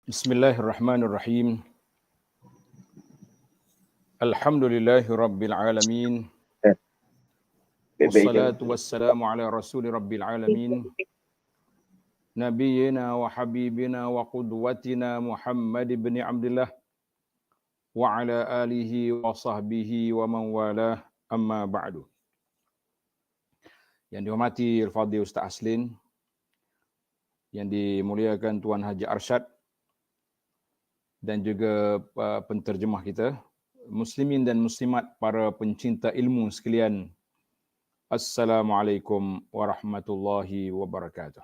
Bismillahirrahmanirrahim. Alhamdulillahi rabbil alamin. Wassalatu wassalamu ala rasuli rabbil alamin. Nabiyyina wa habibina wa qudwatina Muhammad ibn Abdullah wa ala alihi wa sahbihi wa man walah, amma ba'du. Yang dihormati Al-Fadhil Ustaz Aslin, yang dimuliakan Tuan Haji Arsyad dan juga penterjemah kita, muslimin dan muslimat, para pencinta ilmu sekalian. Assalamualaikum warahmatullahi wabarakatuh.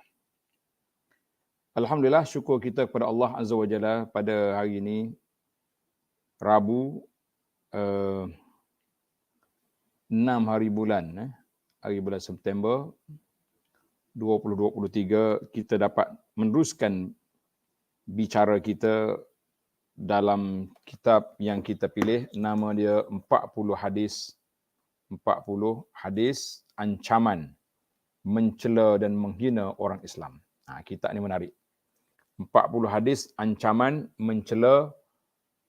Alhamdulillah, syukur kita kepada Allah Azza wa Jalla pada hari ini, Rabu, 6 hari bulan September 2023, kita dapat meneruskan bicara kita dalam kitab yang kita pilih, nama dia 40 hadis ancaman mencela dan menghina orang Islam. Kitab ni menarik. 40 hadis ancaman mencela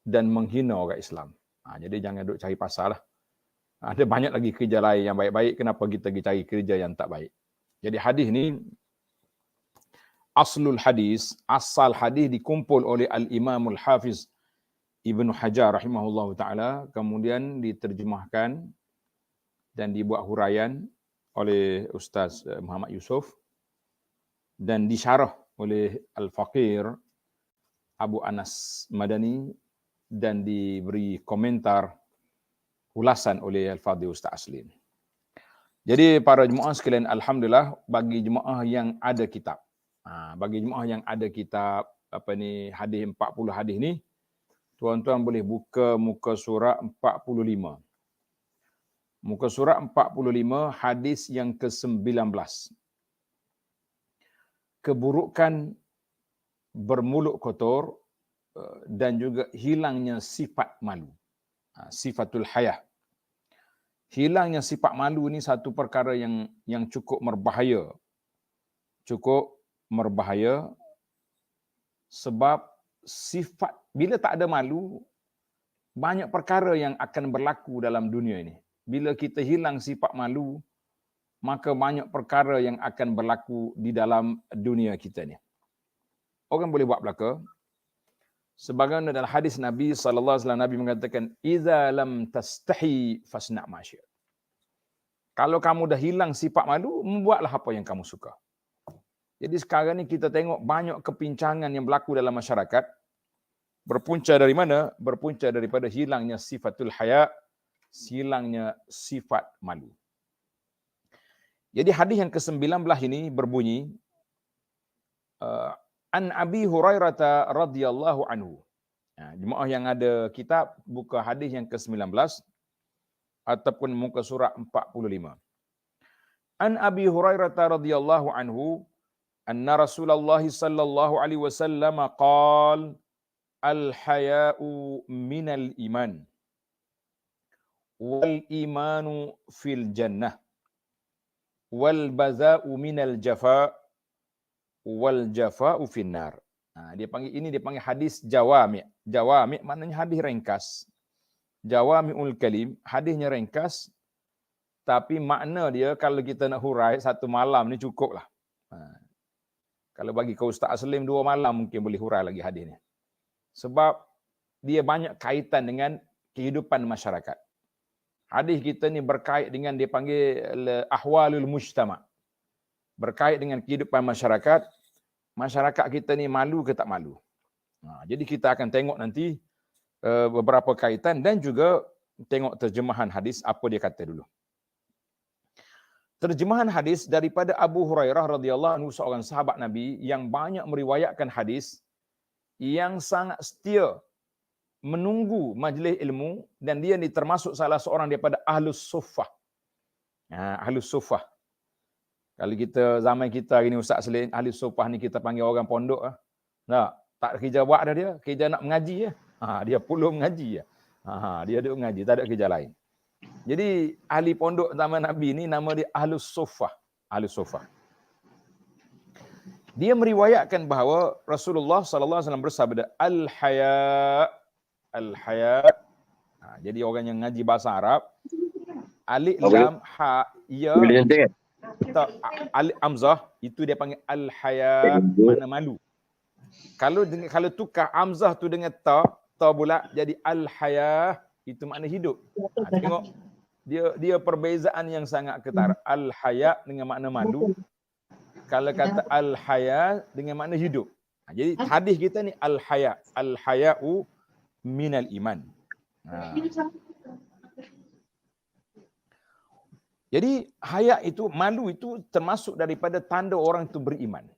dan menghina orang Islam. Jadi jangan duk cari pasal lah. Ada banyak lagi kerja lain yang baik-baik, kenapa kita pergi cari kerja yang tak baik? Jadi hadis ni, asal hadis dikumpul oleh Al-Imamul Hafiz Ibnu Hajar rahimahullah ta'ala, kemudian diterjemahkan dan dibuat huraian oleh Ustaz Muhammad Yusof dan disyarah oleh Al-Faqir Abu Anas Madani dan diberi komentar ulasan oleh Al-Fadhil Ustaz Aslin. Jadi para jemaah sekalian, alhamdulillah, bagi jemaah yang ada kitab, hadis 40 hadis ni, tuan-tuan boleh buka muka surat 45. Muka surat 45, hadis yang ke-19. Keburukan bermulut kotor dan juga hilangnya sifat malu. Sifatul hayah. Hilangnya sifat malu ni satu perkara yang cukup berbahaya. Sebab sifat, bila tak ada malu, banyak perkara yang akan berlaku dalam dunia ini. Bila kita hilang sifat malu, maka banyak perkara yang akan berlaku di dalam dunia kita ni. Orang boleh buat belaka. Sebagaimana dalam hadis Nabi SAW, Nabi mengatakan, "Iza lam tastahi fasna' ma syi'ta." Kalau kamu dah hilang sifat malu, membuatlah apa yang kamu suka. Jadi sekarang ni kita tengok banyak kepincangan yang berlaku dalam masyarakat. Berpunca dari mana? Berpunca daripada hilangnya sifatul haya, hilangnya sifat malu. Jadi hadis yang ke-19 ini berbunyi, An Abi Hurairah radhiyallahu anhu. Jemaah yang ada kitab, buka hadis yang ke-19 ataupun muka surat 45. An Abi Hurairah radhiyallahu anhu, anna Rasulullah sallallahu alaihi wasallam qala, al-haya'u minal iman wal imanu fil jannah wal baza'u minal jafa wal jafa'u finnar. Dia panggil hadis jawami'. Jawami' maknanya hadis ringkas. Jawami'ul kalim, hadisnya ringkas, tapi makna dia kalau kita nak hurai satu malam ni cukup lah. Kalau bagi kau Ustaz Aslim 2 malam mungkin boleh hurai lagi hadis ni. Sebab dia banyak kaitan dengan kehidupan masyarakat. Hadis kita ni berkait dengan, dia panggil ahwalul mujtama'. Berkait dengan kehidupan masyarakat. Masyarakat kita ni malu ke tak malu? Jadi kita akan tengok nanti beberapa kaitan dan juga tengok terjemahan hadis, apa dia kata dulu. Terjemahan hadis daripada Abu Hurairah radhiyallahu anhu, seorang sahabat Nabi yang banyak meriwayatkan hadis, yang sangat setia menunggu majlis ilmu, dan dia ni termasuk salah seorang daripada Ahlus Suffah. Ahlus Suffah. Kalau kita zaman kita hari ni Ustaz Selin, Ahlus Suffah ni kita panggil orang pondok. Tak kerja buat dah dia, kerja nak mengaji je. Dia puluh mengaji je. Dia duduk mengaji, tak ada kerja lain. Jadi ahli pondok zaman Nabi ni nama dia Ahlus Suffah. Ahlus Suffah. Dia meriwayatkan bahawa Rasulullah sallallahu alaihi wasallam bersabda, al-haya. Jadi orang yang ngaji bahasa Arab, alif lam ha ya Boleh nanti kan? ta alif hamzah itu dia panggil al-haya, mana malu. Kalau tukar hamzah tu dengan ta pula jadi al-haya, itu makna hidup. Tengok dia perbezaan yang sangat ketara. Al-haya dengan makna malu, kalau kata al-haya dengan makna hidup. Jadi hadis kita ni al-haya, al-haya'u minal iman. Jadi haya itu, malu itu termasuk daripada tanda orang itu beriman.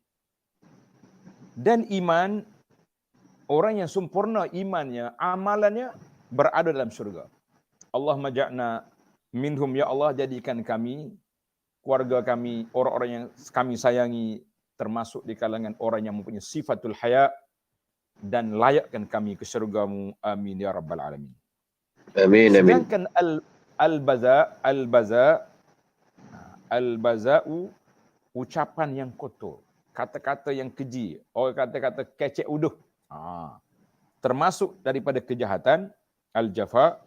Dan iman, orang yang sempurna imannya, amalannya berada dalam syurga. Allahumma ja'na minhum, ya Allah jadikan kami, keluarga kami, orang-orang yang kami sayangi, termasuk di kalangan orang yang mempunyai sifatul haya, dan layakkan kami ke syurgamu. Amin ya rabbal alamin. Amin, amin. Sedangkan al-baza'u, ucapan yang kotor, kata-kata yang keji, orang kata-kata kecek uduh. Termasuk daripada kejahatan, al-jafa,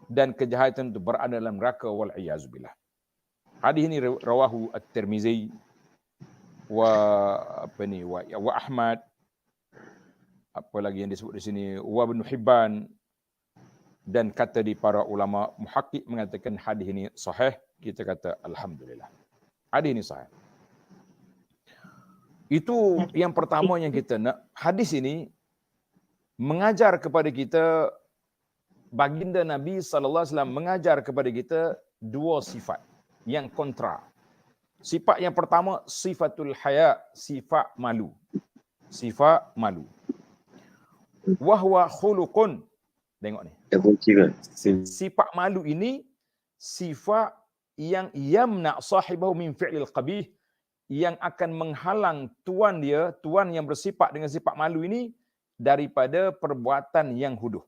dan kejahatan itu berada dalam neraka, wal iyazubillah. Hadis ini rawahu at-Tirmizi wa Ahmad, apa lagi yang disebut di sini, wa Ibnu Hibban, dan kata di para ulama muhakkik mengatakan hadis ini sahih. Kita kata alhamdulillah, hadis ini sahih. Itu yang pertama yang kita nak. Hadis ini mengajar kepada kita, baginda Nabi sallallahu alaihi wasallam mengajar kepada kita dua sifat yang kontra. Sifat yang pertama sifatul haya, sifat malu. Sifat malu. Wa huwa khuluqun. Tengok ni. Sifat malu ini sifat yang yamna sahibahu min fi'lil qabih, yang akan menghalang tuan yang bersifat dengan sifat malu ini daripada perbuatan yang huduh.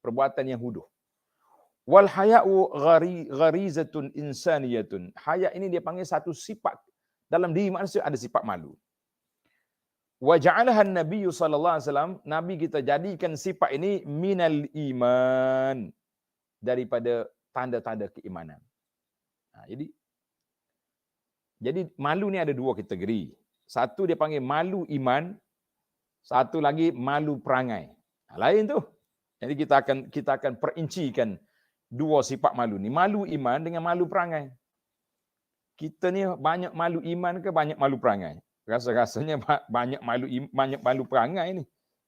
Perbuatan yang huduh. Wal haya'u gharizatun insaniyatun. Haya ini dia panggil satu sifat dalam diri manusia, ada sifat malu. Wa ja'alaha an-nabiy sallallahu alaihi wasallam, nabi kita jadikan sifat ini minal iman, daripada tanda-tanda keimanan. Jadi malu ni ada dua kategori. Satu dia panggil malu iman, satu lagi malu perangai. Lain tu. Jadi kita akan perincikan dua sifat malu ni. Malu iman dengan malu perangai. Kita ni banyak malu iman ke banyak malu perangai? Rasa-rasanya banyak malu perangai ni.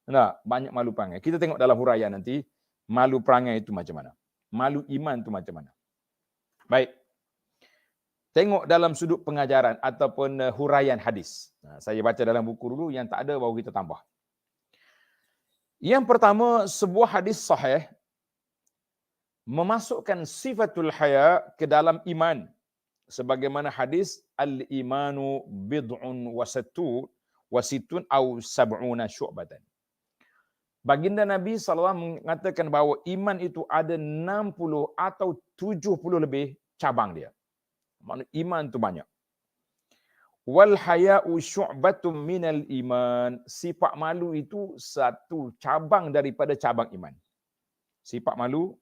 Nah, banyak malu perangai. Kita tengok dalam huraian nanti malu perangai itu macam mana. Malu iman itu macam mana. Baik. Tengok dalam sudut pengajaran ataupun huraian hadis. Saya baca dalam buku dulu, yang tak ada baru kita tambah. Yang pertama, sebuah hadis sahih memasukkan sifatul haya ke dalam iman. Sebagaimana hadis al-imanu bid'un wa situn au sab'una syu'batan. Baginda Nabi SAW mengatakan bahawa iman itu ada 60 atau 70 lebih cabang dia. Maksudnya iman itu banyak. Wal haya'u syu'batum minal iman. Sifat malu itu satu cabang daripada cabang iman. Sifat malu,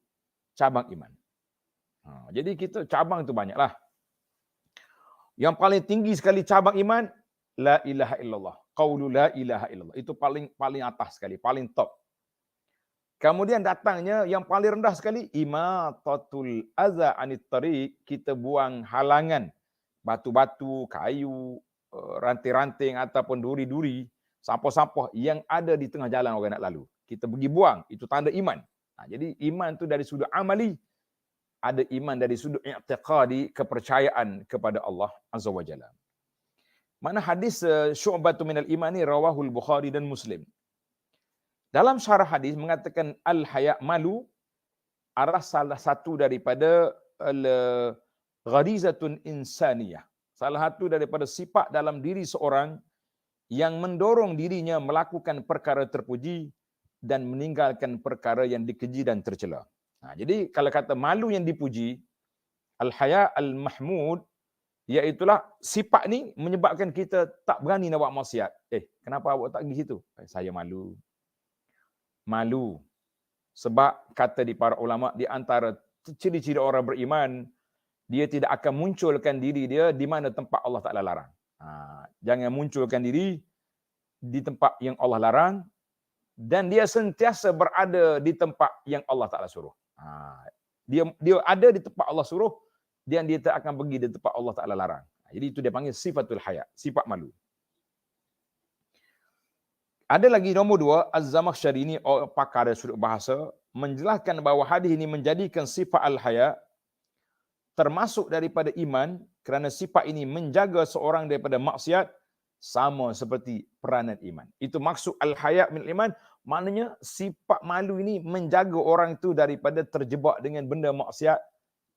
cabang iman. Jadi kita cabang itu banyaklah. Yang paling tinggi sekali cabang iman, la ilaha illallah. Qaulu la ilaha illallah. Itu paling atas sekali, paling top. Kemudian datangnya yang paling rendah sekali, imatatul adza anit tariq, kita buang halangan, batu-batu, kayu, ranting-ranting ataupun duri-duri, sampah-sampah yang ada di tengah jalan orang nak lalu. Kita pergi buang, itu tanda iman. Jadi iman tu dari sudut amali, ada iman dari sudut i'tiqadi, kepercayaan kepada Allah Azza wa Jalla. Mana hadis syu'batu minal iman ni rawahul Bukhari dan Muslim. Dalam syarah hadis mengatakan al-haya, malu adalah salah satu daripada gharizatun insaniyah. Salah satu daripada sifat dalam diri seorang yang mendorong dirinya melakukan perkara terpuji dan meninggalkan perkara yang dikeji dan tercela. Jadi kalau kata malu yang dipuji, al-haya al-mahmud, Iaitulah sifat ni menyebabkan kita tak berani nak buat maksiat. Kenapa awak tak pergi situ? Saya malu. Malu. Sebab kata di para ulama, di antara ciri-ciri orang beriman, dia tidak akan munculkan diri dia di mana tempat Allah Ta'ala larang. Jangan munculkan diri di tempat yang Allah larang, dan dia sentiasa berada di tempat yang Allah Ta'ala suruh. Dia ada di tempat Allah suruh, dan dia tak akan pergi di tempat Allah Ta'ala larang. Jadi itu dia panggil sifatul haya, sifat malu. Ada lagi nombor 2, Az-Zamakhsyari ini pakar dari sudut bahasa, menjelaskan bahawa hadis ini menjadikan sifat al-haya termasuk daripada iman, kerana sifat ini menjaga seorang daripada maksiat sama seperti peranan iman. Itu maksud al-haya min iman, maknanya sifat malu ini menjaga orang itu daripada terjebak dengan benda maksiat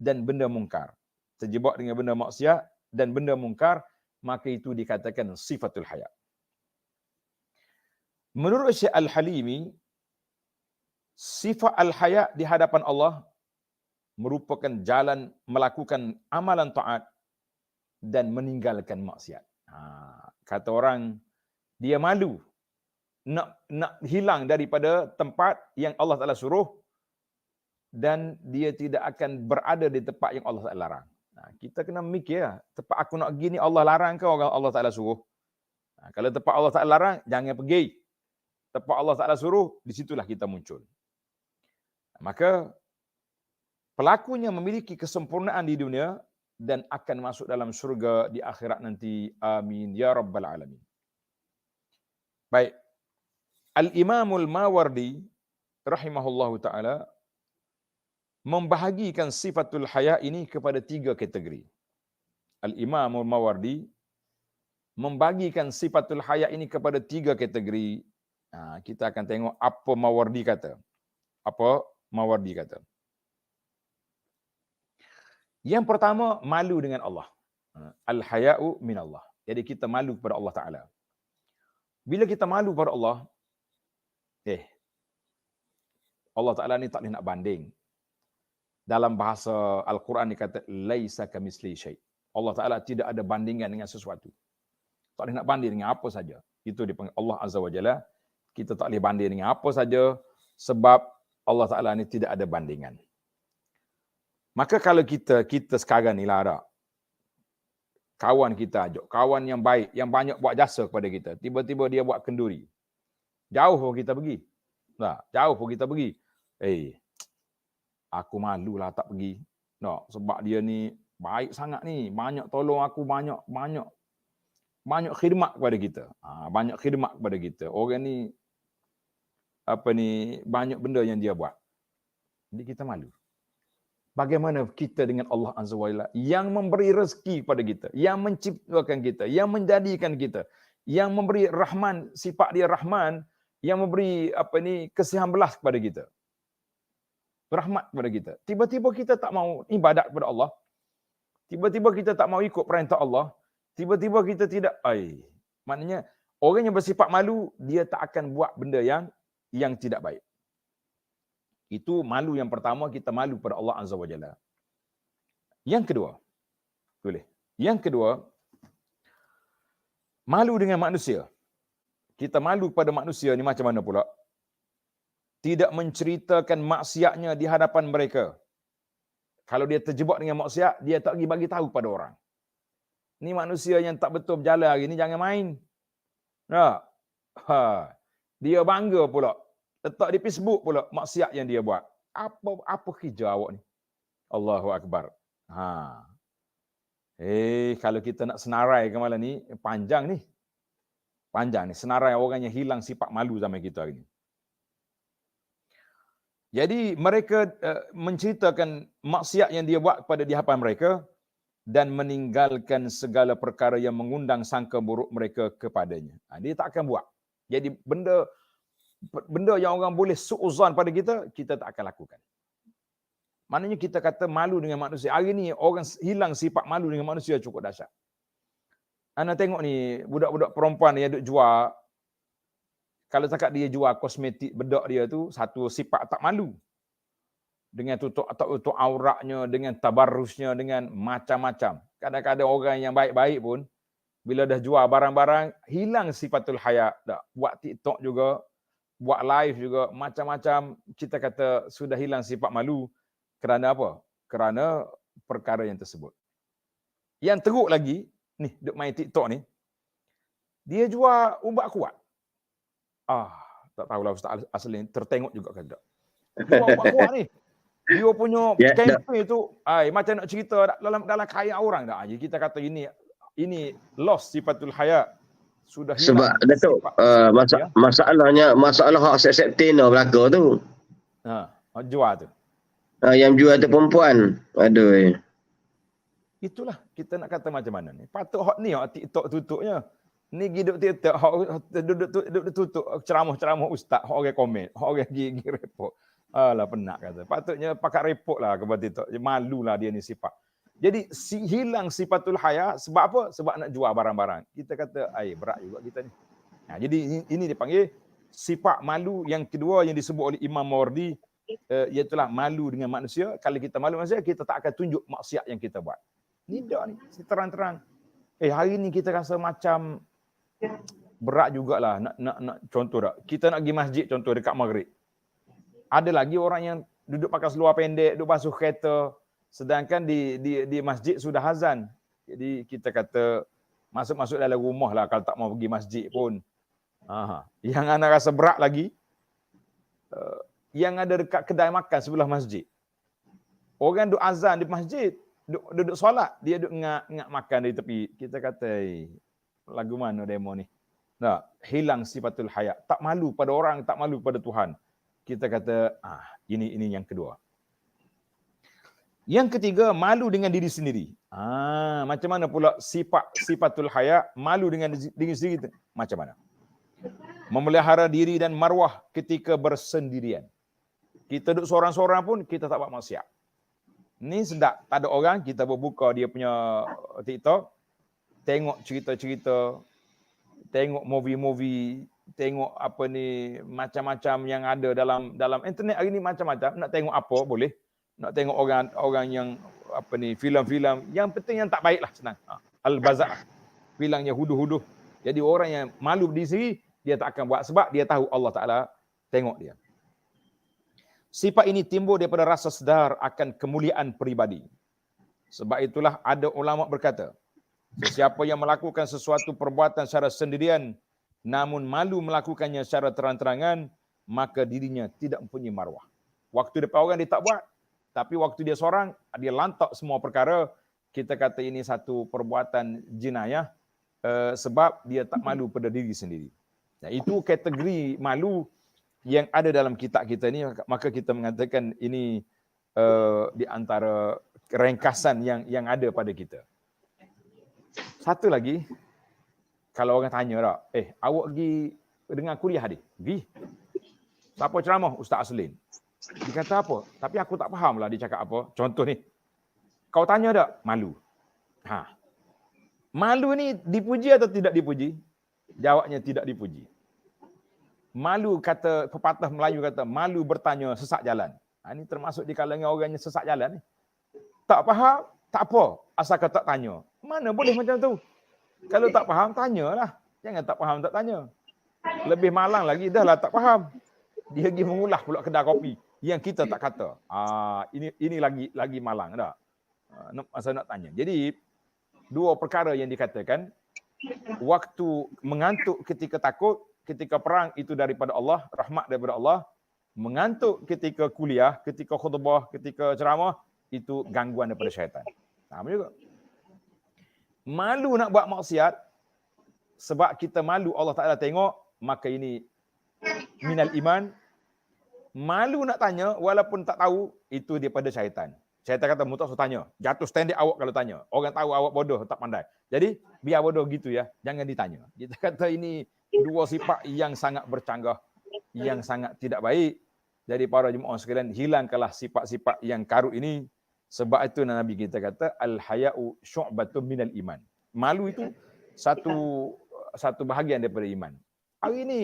dan benda mungkar. Terjebak dengan benda maksiat dan benda mungkar, maka itu dikatakan sifatul haya. Menurut Syekh Al-Halimi, sifat al-haya di hadapan Allah merupakan jalan melakukan amalan taat dan meninggalkan maksiat. Kata orang, dia malu nak hilang daripada tempat yang Allah Ta'ala suruh, dan dia tidak akan berada di tempat yang Allah Ta'ala larang. Kita kena mikir, tempat aku nak pergi ni Allah larang ke Allah Ta'ala suruh? Kalau tempat Allah Ta'ala larang, jangan pergi. Tempat Allah Ta'ala suruh, di situlah kita muncul. Maka pelakunya memiliki kesempurnaan di dunia dan akan masuk dalam syurga di akhirat nanti. Amin ya rabbal alamin. Baik. Al-Imamul Mawardi rahimahullahu taala membahagikan sifatul haya ini kepada 3 kategori. Al-Imamul Mawardi membagikan sifatul haya ini kepada 3 kategori. Kita akan tengok apa Mawardi kata. Apa Mawardi kata. Yang pertama, malu dengan Allah. Al-haya'u min Allah. Jadi kita malu kepada Allah Ta'ala. Bila kita malu kepada Allah, Allah Ta'ala ni tak boleh nak banding. Dalam bahasa Al-Quran ni kata, laisa kamisli syai'. Allah Ta'ala tidak ada bandingan dengan sesuatu. Tak boleh nak banding dengan apa saja. Itu dipanggil Allah Azza wa Jalla. Kita tak boleh banding dengan apa saja, sebab Allah Ta'ala ni tidak ada bandingan. Maka kalau kita sekarang ni lah ada kawan kita ajak, kawan yang baik, yang banyak buat jasa kepada kita, tiba-tiba dia buat kenduri. Jauh pun kita pergi. Jauh pun kita pergi. Aku malulah tak pergi. Sebab dia ni baik sangat ni, banyak tolong aku, banyak khidmat kepada kita. Banyak khidmat kepada kita. Orang ni banyak benda yang dia buat. Jadi kita malu. Bagaimana kita dengan Allah Azza wa Jalla yang memberi rezeki kepada kita, yang menciptakan kita, yang menjadikan kita, yang memberi Rahman, sifat dia Rahman, yang memberi kasihan belas kepada kita. Rahmat kepada kita. Tiba-tiba kita tak mau ibadat kepada Allah. Tiba-tiba kita tak mau ikut perintah Allah. Tiba-tiba kita tidak, maknanya orang yang bersifat malu, dia tak akan buat benda yang tidak baik. Itu malu yang pertama, kita malu pada Allah Azza wa Jalla. Yang kedua, malu dengan manusia. Kita malu pada manusia ni macam mana pula? Tidak menceritakan maksiatnya di hadapan mereka. Kalau dia terjebak dengan maksiat, dia tak pergi bagi tahu pada orang. Ni manusia yang tak betul berjalan hari ni, jangan main. Dia bangga pula. Letak di Facebook pula maksiat yang dia buat. Apa kerja awak ni? Allahu Akbar. Kalau kita nak senarai ke malam ni, panjang ni. Senarai orang yang hilang sifat malu zaman kita hari ni. Jadi mereka menceritakan maksiat yang dia buat kepada di hadapan mereka dan meninggalkan segala perkara yang mengundang sangka buruk mereka kepadanya. Dia tak akan buat. Jadi benda yang orang boleh su'uzan pada kita, kita tak akan lakukan. Maknanya kita kata malu dengan manusia. Hari ni orang hilang sifat malu dengan manusia cukup dahsyat. Anda tengok ni, budak-budak perempuan yang duk jual, kalau cakap dia jual kosmetik bedak dia tu, satu sifat tak malu. Dengan tutup auratnya, dengan tabarrusnya, dengan macam-macam. Kadang-kadang orang yang baik-baik pun bila dah jual barang-barang hilang sifatul haya. Dah buat TikTok juga, buat live juga, macam-macam kita kata sudah hilang sifat malu. Kerana apa? Kerana perkara yang tersebut. Yang teruk lagi, ni duk main TikTok ni, dia jual ubat kuat. Tak tahulah Ustaz Aslin tertengok juga ke tak. Jual ubat kuat ni. Dia punya kempen tu, macam nak cerita dalam kaya orang dah. Jadi kita kata ini lost sifatul haya. Sudah hilang. Sebab Datuk, masalah hak septina belaka tu. Jual tu. Yang jual tu perempuan. Aduh. Itulah kita nak kata macam mana ni. Patut hak ni hak TikTok tutupnya. Ni hidup TikTok hak duduk tutup ceramah-ceramah ustaz, hak orang komen, hak orang gigi report. Alah penat kata. Patutnya pakat report lah kepada TikTok. Malulah dia ni sifat. Jadi hilang sifatul haya sebab apa? Sebab nak jual barang-barang. Kita kata, berat juga kita ni. Jadi ini dipanggil sifat malu yang kedua yang disebut oleh Imam Mawardi, iaitulah malu dengan manusia. Kalau kita malu manusia, kita tak akan tunjuk maksiat yang kita buat. Ni dah ni, terang-terang. Hari ni kita rasa macam berat jugalah nak contoh tak. Kita nak pergi masjid contoh dekat maghrib. Ada lagi orang yang duduk pakai seluar pendek, duduk basuh kereta, sedangkan di masjid sudah azan. Jadi kita kata masuk dalam rumah lah kalau tak mau pergi masjid pun. Yang anda rasa berat lagi, yang ada dekat kedai makan sebelah masjid. Orang duduk azan di masjid, duduk solat, dia duduk ngak makan di tepi. Kita kata, lagu mana demo ni? Hilang sifatul haya. Tak malu pada orang, tak malu pada Tuhan. Kita kata, ini yang kedua. Yang ketiga, malu dengan diri sendiri. Macam mana pula sifatul haya, malu dengan diri sendiri? Macam mana? Memelihara diri dan marwah ketika bersendirian. Kita duduk seorang-seorang pun, kita tak buat maksiat. Ni sedap, tak ada orang, kita berbuka dia punya TikTok, tengok cerita-cerita, tengok movie-movie, tengok apa ni macam-macam yang ada dalam internet hari ni macam-macam. Nak tengok apa boleh. Nak tengok orang yang apa ni filem-filem yang penting yang tak baiklah senang. Al-Bazar. Filem yang huduh-huduh. Jadi orang yang malu diri sendiri dia tak akan buat sebab dia tahu Allah Taala tengok dia. Sifat ini timbul daripada rasa sedar akan kemuliaan peribadi. Sebab itulah ada ulama berkata, sesiapa yang melakukan sesuatu perbuatan secara sendirian namun malu melakukannya secara terang-terangan, maka dirinya tidak mempunyai marwah. Waktu depan orang dia tak buat, tapi waktu dia seorang, dia lantak semua perkara. Kita kata ini satu perbuatan jenayah sebab dia tak malu pada diri sendiri. Itu kategori malu yang ada dalam kitab kita ni, maka kita mengatakan ini di antara ringkasan yang ada pada kita. Satu lagi, kalau orang tanya tak, awak pergi dengar kuliah ni? Pergi. Siapa ceramah? Ustaz Aslin. Dia kata apa? Tapi aku tak faham lah dia cakap apa. Contoh ni, kau tanya tak? Malu. Malu ni dipuji atau tidak dipuji? Jawabnya tidak dipuji. Malu, kata pepatah Melayu kata, malu bertanya sesat jalan. Ini termasuk di kalangan orang yang sesat jalan ni. Tak faham? Tak apa. Asal kau tak tanya. Mana boleh macam tu? Kalau tak faham, tanyalah. Jangan tak faham, tak tanya. Lebih malang lagi, dah lah tak faham. Dia pergi mengulah pula kedai kopi. Yang kita tak kata. Ini lagi malang dah. Masa nak tanya. Jadi, dua perkara yang dikatakan. Waktu mengantuk ketika takut, ketika perang itu daripada Allah, rahmat daripada Allah. Mengantuk ketika kuliah, ketika khutbah, ketika ceramah, itu gangguan daripada syaitan. Sama juga. Malu nak buat maksiat sebab kita malu Allah Taala tengok, maka ini minal iman. Malu nak tanya walaupun tak tahu, itu daripada syaitan. Syaitan kata, mu tak usah tanya. Jatuh standard awak kalau tanya. Orang tahu awak bodoh, tak pandai. Jadi biar bodoh gitu ya, jangan ditanya. Kita kata ini dua sifat yang sangat bercanggah, yang sangat tidak baik. Jadi para jemaah sekalian, hilangkanlah sifat-sifat yang karut ini. Sebab itu Nabi kita kata al-haya'u syu'batun minal iman. Malu itu satu bahagian daripada iman. Hari ini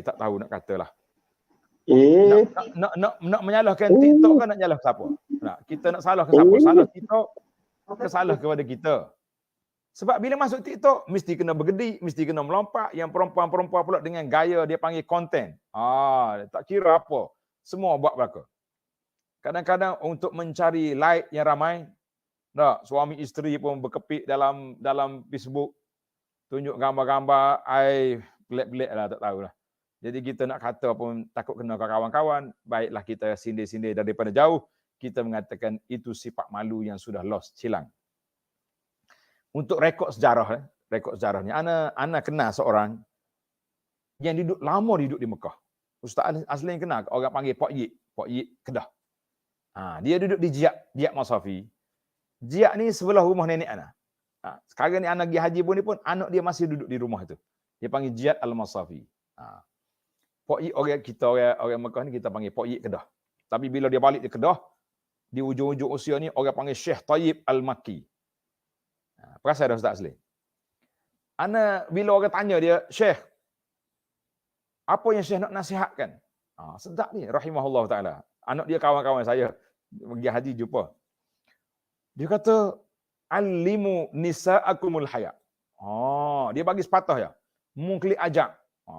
tak tahu nak katalah. Nak menyalahkan TikTok kan nak nyalahkan siapa? Kita nak salahkan siapa? Salah TikTok kesalah kepada kita. Sebab bila masuk TikTok, mesti kena bergedik, mesti kena melompat. Yang perempuan-perempuan pula dengan gaya dia panggil konten. Tak kira apa. Semua buat belaka. Kadang-kadang untuk mencari like yang ramai, suami isteri pun berkepik dalam Facebook. Tunjuk gambar-gambar, pelik-pelik lah, tak tahulah. Jadi kita nak kata pun takut kena kawan-kawan, baiklah kita sindir-sindir daripada jauh, kita mengatakan itu sifat malu yang sudah lost, hilang. Untuk rekod sejarah ni, ana kenal seorang yang lama duduk di Mekah. Ustaz asli yang kenal, orang panggil Pak Yik Kedah. Dia duduk di Jiak Masafi. Jiak ni sebelah rumah nenek ana. Sekarang ni anak pergi haji pun anak dia masih duduk di rumah tu. Dia panggil Jiat Al-Masafi. Pak Yik orang Mekah ni kita panggil Pak Yik Kedah. Tapi bila dia balik di Kedah, di ujung-ujung usia ni orang panggil Syekh Tayyib Al-Makki. Perasan dah Ustaz Asli? Bila orang tanya dia, Syekh, apa yang Syekh nak nasihatkan? Sedap ni, rahimahullah ta'ala. Anak dia kawan-kawan saya, pergi haji jumpa. Dia kata, Alimu nisa'akumul haya. Dia bagi sepatah ya. Mungklik ajak.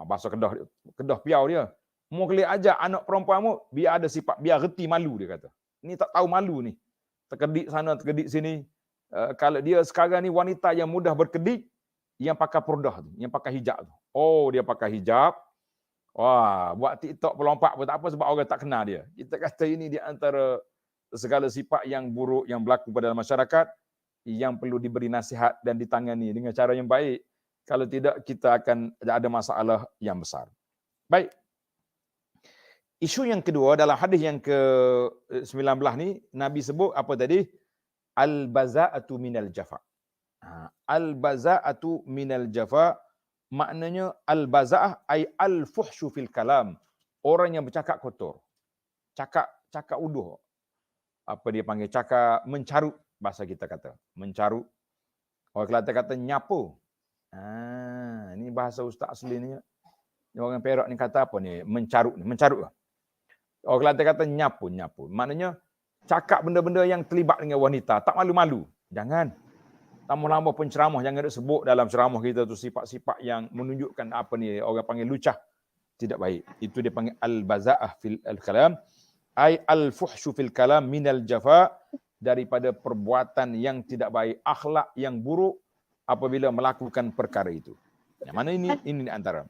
Bahasa Kedah piau dia. Mungklik ajak anak perempuanmu, biar ada sifat, biar reti malu, dia kata. Ni tak tahu malu ni. Terkedik sana, terkedik sini. Kalau dia sekarang ni wanita yang mudah berkedip, yang pakai purdah tu, yang pakai hijab tu. Dia pakai hijab. Buat TikTok pelompak pun tak apa sebab orang tak kenal dia. Kita kata ini di antara segala sifat yang buruk yang berlaku pada masyarakat yang perlu diberi nasihat dan ditangani dengan cara yang baik. Kalau tidak, kita akan ada masalah yang besar. Baik. Isu yang kedua dalam hadis yang ke-19 ni, Nabi sebut apa tadi? Al-baza'atu minal jafa. Al-baza'atu minal jafa maknanya al-baza'ah ay al-fuhsyu fil kalam. Orang yang bercakap kotor. Cakap uduh. Apa dia panggil? Cakap mencarut, bahasa kita kata. Mencarut. Orang Kelantan kata nyapu. Ini bahasa Ustaz asli ni. Orang Perak ni kata apa ni? Mencarut ni. Mencarut lah. Orang Kelantan kata nyapu. Maknanya cakap benda-benda yang terlibat dengan wanita. Tak malu-malu. Jangan. Tambah-tambah penceramah. Jangan ada sebut dalam ceramah kita tu sifat-sifat yang menunjukkan apa ni. Orang panggil lucah. Tidak baik. Itu dia panggil al-baza'ah fil kalam. Ay al-fuhsyu fil kalam minal jafa. Daripada perbuatan yang tidak baik. Akhlak yang buruk apabila melakukan perkara itu. Yang mana ini antara.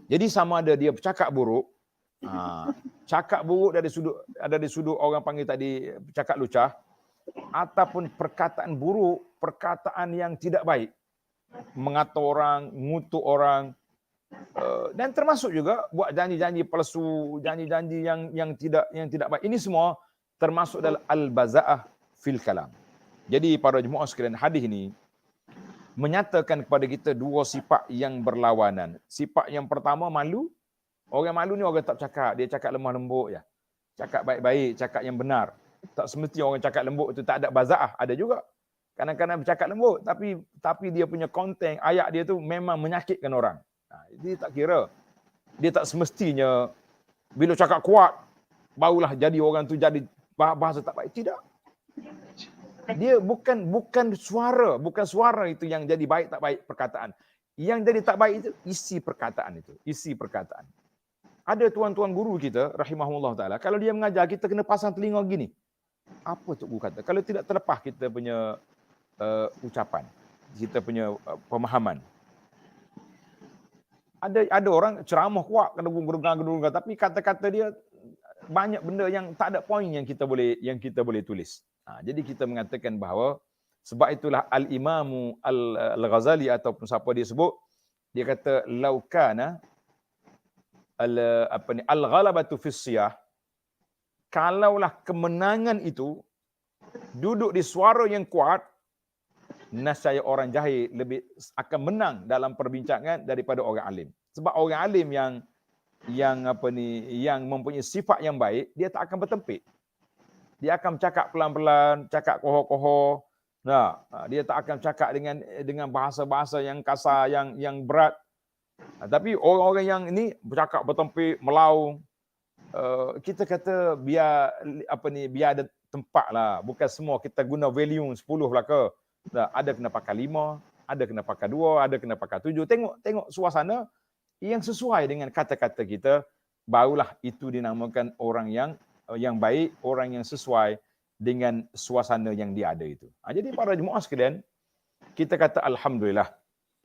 Jadi sama ada dia bercakap buruk. Cakap buruk dari sudut orang panggil tadi cakap lucah, ataupun perkataan buruk, perkataan yang tidak baik, mengata orang, ngutuk orang, dan termasuk juga buat janji-janji palsu, janji-janji yang tidak baik. Ini semua termasuk dalam al-baza'ah fil kalam. Jadi para jemaah sekalian, hadis ini menyatakan kepada kita dua sifat yang berlawanan. Sifat yang pertama malu. Orang malu ni orang tak cakap. Dia cakap lemah lembut ya. Cakap baik-baik, cakap yang benar. Tak semestinya orang cakap lembut itu tak ada baza'ah. Ada juga. Kadang-kadang bercakap lembut. Tapi dia punya konten, ayat dia tu memang menyakitkan orang. Dia tak kira. Dia tak semestinya bila cakap kuat, barulah jadi orang tu jadi bahasa tak baik. Tidak. Dia bukan suara itu yang jadi baik tak baik perkataan. Yang jadi tak baik itu isi perkataan itu. Isi perkataan. Ada tuan-tuan guru kita, rahimahullah ta'ala, kalau dia mengajar, kita kena pasang telinga gini. Apa tu guru kata? Kalau tidak terlepas kita punya ucapan, kita punya pemahaman. Ada orang ceramah kuat, gedung-gedung, tapi kata-kata dia banyak benda yang tak ada poin yang kita boleh tulis. Jadi kita mengatakan bahawa sebab itulah Al-Imamu Al-Ghazali ataupun siapa dia sebut, dia kata laukana al-ghalabatu fis siyah, kalaulah kemenangan itu duduk di suara yang kuat, nascaya orang jahil lebih akan menang dalam perbincangan daripada orang alim. Sebab orang alim yang mempunyai sifat yang baik, dia tak akan bertempik. Dia akan bercakap pelan-pelan, cakap koho-koho. Dia tak akan cakap dengan bahasa-bahasa yang kasar, yang berat. Tapi orang-orang yang ini bercakap bertempik, melaung, kita kata biar ada tempatlah. Bukan semua kita guna value 10 belaka. Ada kena pakai 5, ada kena pakai 2, ada kena pakai 7. Tengok suasana yang sesuai dengan kata-kata kita, barulah itu dinamakan orang yang baik, orang yang sesuai dengan suasana yang dia ada itu. Jadi para jemaah sekalian, kita kata alhamdulillah.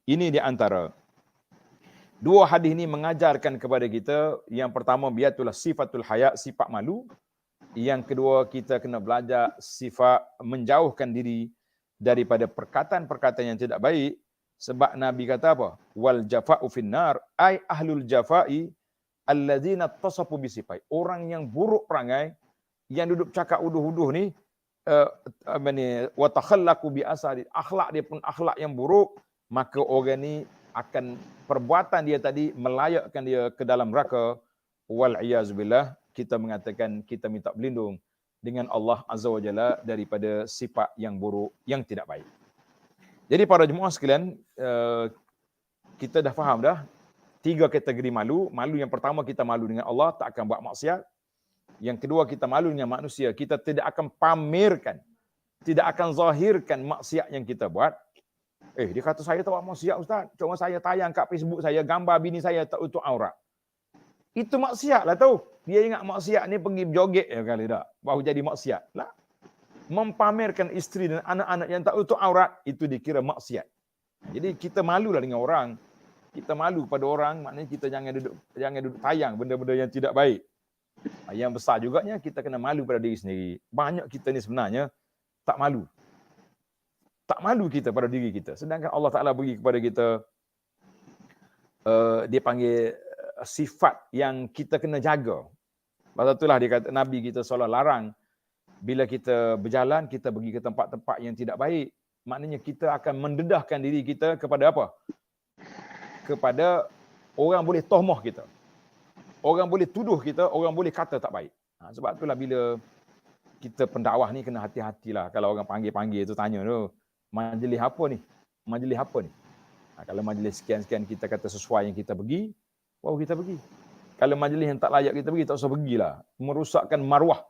Ini di antara dua hadis ini mengajarkan kepada kita, yang pertama biatulah sifatul haya, sifat malu. Yang kedua, kita kena belajar sifat menjauhkan diri daripada perkataan-perkataan yang tidak baik. Sebab Nabi kata apa? Wal jafa'u finnar, ay ahlul jafa'i allazina tasafu bisifai. Orang yang buruk perangai, yang duduk cakap uduh-uduh ni, wa takhallaqu bi asari, akhlak dia pun akhlak yang buruk, maka orang ni akan perbuatan dia tadi melayakkan dia ke dalam neraka. Wal iyazubillah, kita mengatakan kita minta berlindung dengan Allah Azza wa Jalla daripada sifat yang buruk, yang tidak baik. Jadi para jemaah sekalian, kita dah faham dah 3 kategori malu. Malu yang pertama, kita malu dengan Allah, tak akan buat maksiat. Yang kedua, kita malu dengan manusia, kita tidak akan pamerkan, tidak akan zahirkan maksiat yang kita buat. Dia kata saya tak buat maksiat ustaz, cuma saya tayang kat Facebook saya gambar bini saya tak utuh aurat. Itu maksiat lah tau. Dia ingat maksiat ni pergi berjoget ya kali dah, baru jadi maksiat lah. Mempamerkan isteri dan anak-anak yang tak utuh aurat, itu dikira maksiat. Jadi kita malulah dengan orang. Kita malu pada orang, maknanya kita jangan duduk tayang benda-benda yang tidak baik. Yang besar juganya kita kena malu pada diri sendiri. Banyak kita ni sebenarnya tak malu. Tak malu kita pada diri kita. Sedangkan Allah Ta'ala beri kepada kita, dia panggil sifat yang kita kena jaga. Pasal itulah dia kata, Nabi kita seolah larang, bila kita berjalan, kita pergi ke tempat-tempat yang tidak baik. Maknanya kita akan mendedahkan diri kita kepada apa? Kepada orang boleh tohmah kita. Orang boleh tuduh kita, orang boleh kata tak baik. Sebab itulah bila kita pendakwah ni kena hati-hatilah. Kalau orang panggil-panggil tu tanya tu, majlis apa ni? Majlis apa ni? Kalau majlis sekian-sekian kita kata sesuai yang kita pergi, baru kita pergi. Kalau majlis yang tak layak kita pergi, tak usah pergilah. Merosakkan maruah.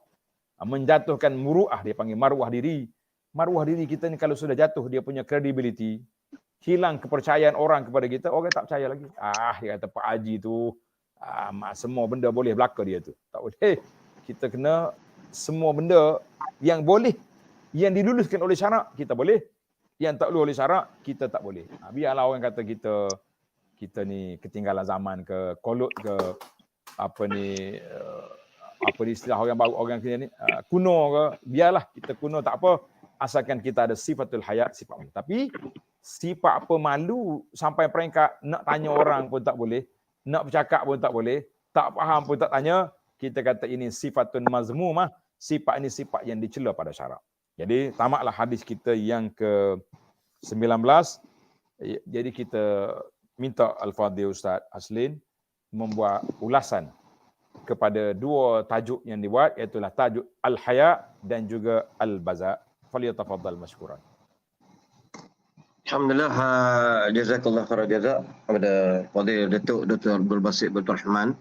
Menjatuhkan muruah, dia panggil maruah diri. Maruah diri kita ni kalau sudah jatuh, dia punya credibility, hilang kepercayaan orang kepada kita, orang tak percaya lagi. Dia kata Pak Haji tu, semua benda boleh belaka dia tu. Tak boleh. Kita kena semua benda yang boleh, yang diluluskan oleh syarak, kita boleh. Yang tak boleh oleh syarak, kita tak boleh. Biarlah orang kata kita ni ketinggalan zaman ke, kolot ke, apa istilah orang baru, orang kini ni, kuno ke, biarlah kita kuno tak apa, asalkan kita ada sifatul hayat, sifat malu. Tapi sifat apa malu sampai peringkat nak tanya orang pun tak boleh, nak bercakap pun tak boleh, tak faham pun tak tanya, kita kata ini sifatun mazmumah, sifat ini sifat yang dicela pada syarak. Jadi tamatlah hadis kita yang ke-19. Jadi kita minta Al-Fadhil Ustaz Aslin membuat ulasan kepada 2 tajuk yang dibuat, iaitu tajuk Al-Haya dan juga Al-Baza. Falyatafaddal mashkuran. Alhamdulillah, jazakallah khairan jazak kepada Fadil Datuk Dr. Abdul Basit bin Rahman